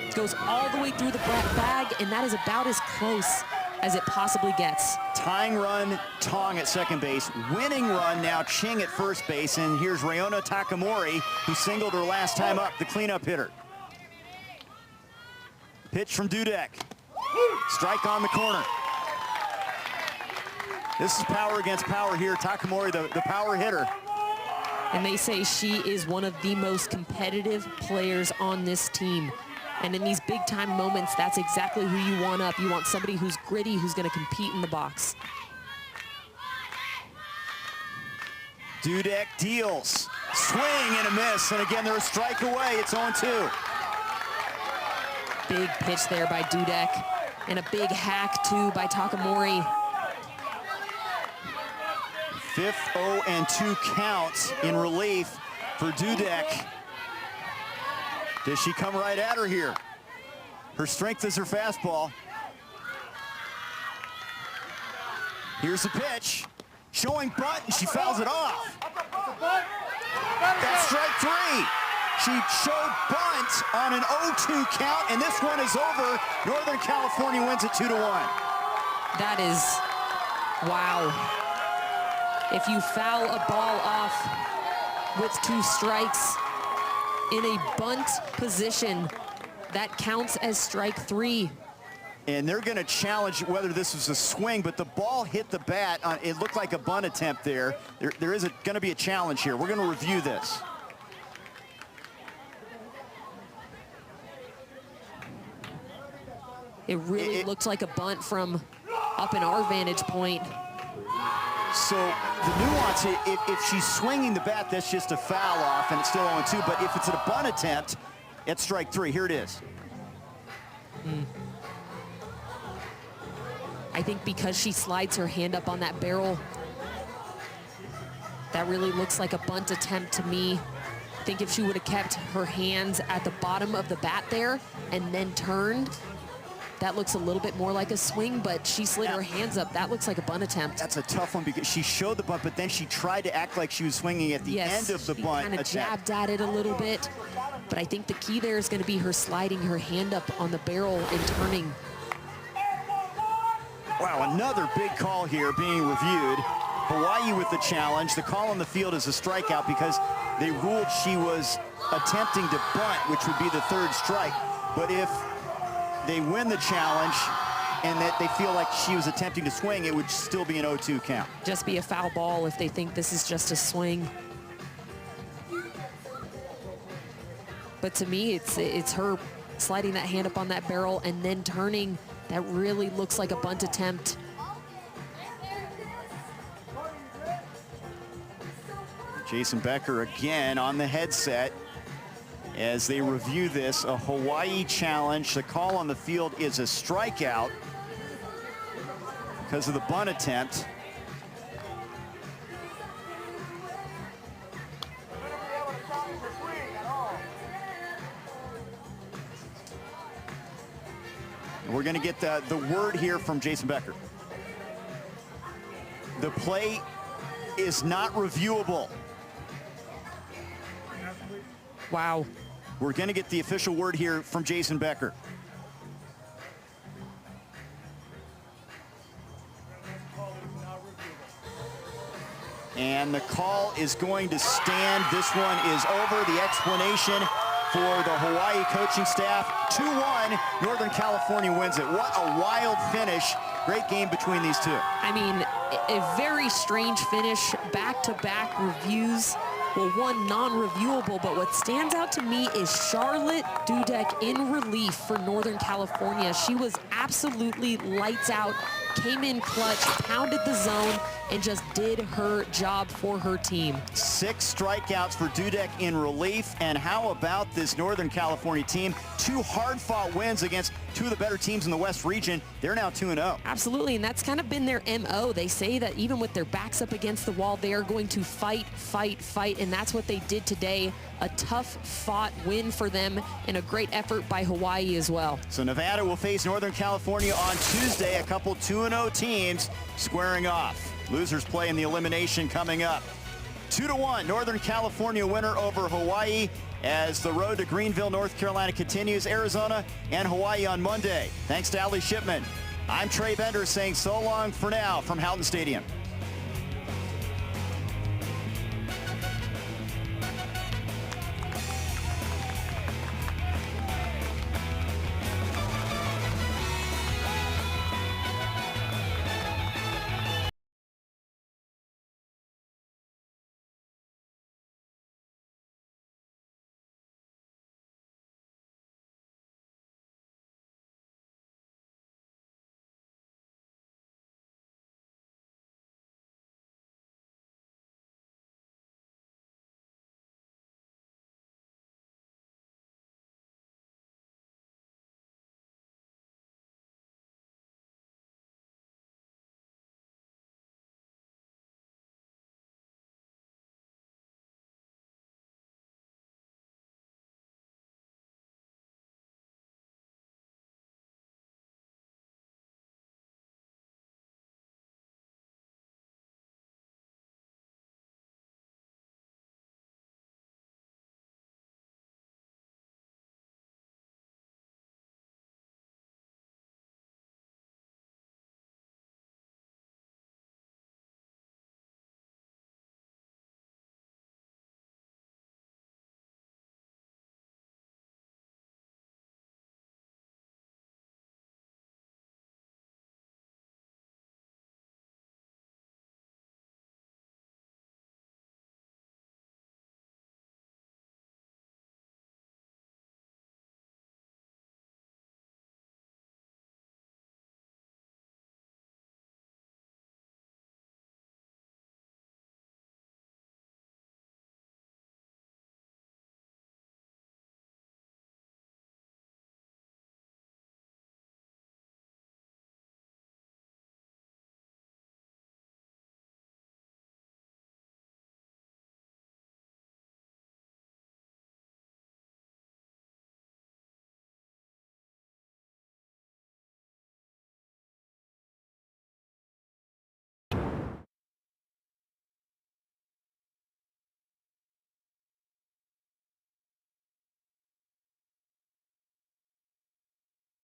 It goes all the way through the bag, and that is about as close as it possibly gets. Tying run, Tong at second base. Winning run now, Ching at first base. And here's Rayona Takamori, who singled her last time up, the cleanup hitter. Pitch from Dudek. Strike on the corner. This is power against power here. Takamori, the power hitter. And they say she is one of the most competitive players on this team. And in these big-time moments, that's exactly who you want up. You want somebody who's gritty, who's going to compete in the box. Dudek deals. Swing and a miss. And again, they're a strike away. It's 0-2. Big pitch there by Dudek. And a big hack, too, by Takamori. Fifth 0-2 count in relief for Dudek. Does she come right at her here? Her strength is her fastball. Here's the pitch. Showing bunt, and she fouls it off. That's strike three. She showed bunt on an 0-2 count, and this one is over. Northern California wins it 2-1. That is, wow. If you foul a ball off with 2 strikes in a bunt position, that counts as strike 3. And they're going to challenge whether this was a swing, but the ball hit the bat. It looked like a bunt attempt there. There is going to be a challenge here. We're going to review this. It really looked like a bunt from up in our vantage point. So the nuance, if she's swinging the bat, that's just a foul off, and it's still 0-2. But if it's a bunt attempt, it's strike 3. Here it is. I think because she slides her hand up on that barrel, that really looks like a bunt attempt to me. I think if she would have kept her hands at the bottom of the bat there and then turned, that looks a little bit more like a swing, but she slid her hands up. That looks like a bunt attempt. That's a tough one because she showed the bunt, but then she tried to act like she was swinging at the end of the bunt kind of jabbed at it a little bit. But I think the key there is going to be her sliding her hand up on the barrel and turning. Wow, another big call here being reviewed. Hawaii with the challenge. The call on the field is a strikeout because they ruled she was attempting to bunt, which would be the 3rd strike. But if they win the challenge and that they feel like she was attempting to swing, it would still be an 0-2 count. Just be a foul ball if they think this is just a swing. But to me, it's her sliding that hand up on that barrel and then turning. That really looks like a bunt attempt. Jason Becker again on the headset as they review this, a Hawaii challenge. The call on the field is a strikeout because of the bunt attempt. And we're going to get the word here from Jason Becker. The play is not reviewable. Wow. We're going to get the official word here from Jason Becker. And the call is going to stand. This one is over. The explanation for the Hawaii coaching staff, 2-1, Northern California wins it. What a wild finish. Great game between these two. I mean, a very strange finish, back-to-back reviews. Well, one non-reviewable, but what stands out to me is Charlotte Dudek in relief for Northern California. She was absolutely lights out, came in clutch, pounded the zone, and just did her job for her team. 6 strikeouts for Dudek in relief. And how about this Northern California team? 2 hard-fought wins against 2 of the better teams in the West region. They're now 2-0. Absolutely, and that's kind of been their MO. They say that even with their backs up against the wall, they are going to fight, fight, fight, and that's what they did today. A tough-fought win for them and a great effort by Hawaii as well. So Nevada will face Northern California on Tuesday. A couple 2-0 teams squaring off. Losers play in the elimination coming up. 2-1, Northern California winner over Hawaii as the road to Greenville, North Carolina continues. Arizona and Hawaii on Monday. Thanks to Ali Shipman. I'm Trey Bender saying so long for now from Houghton Stadium.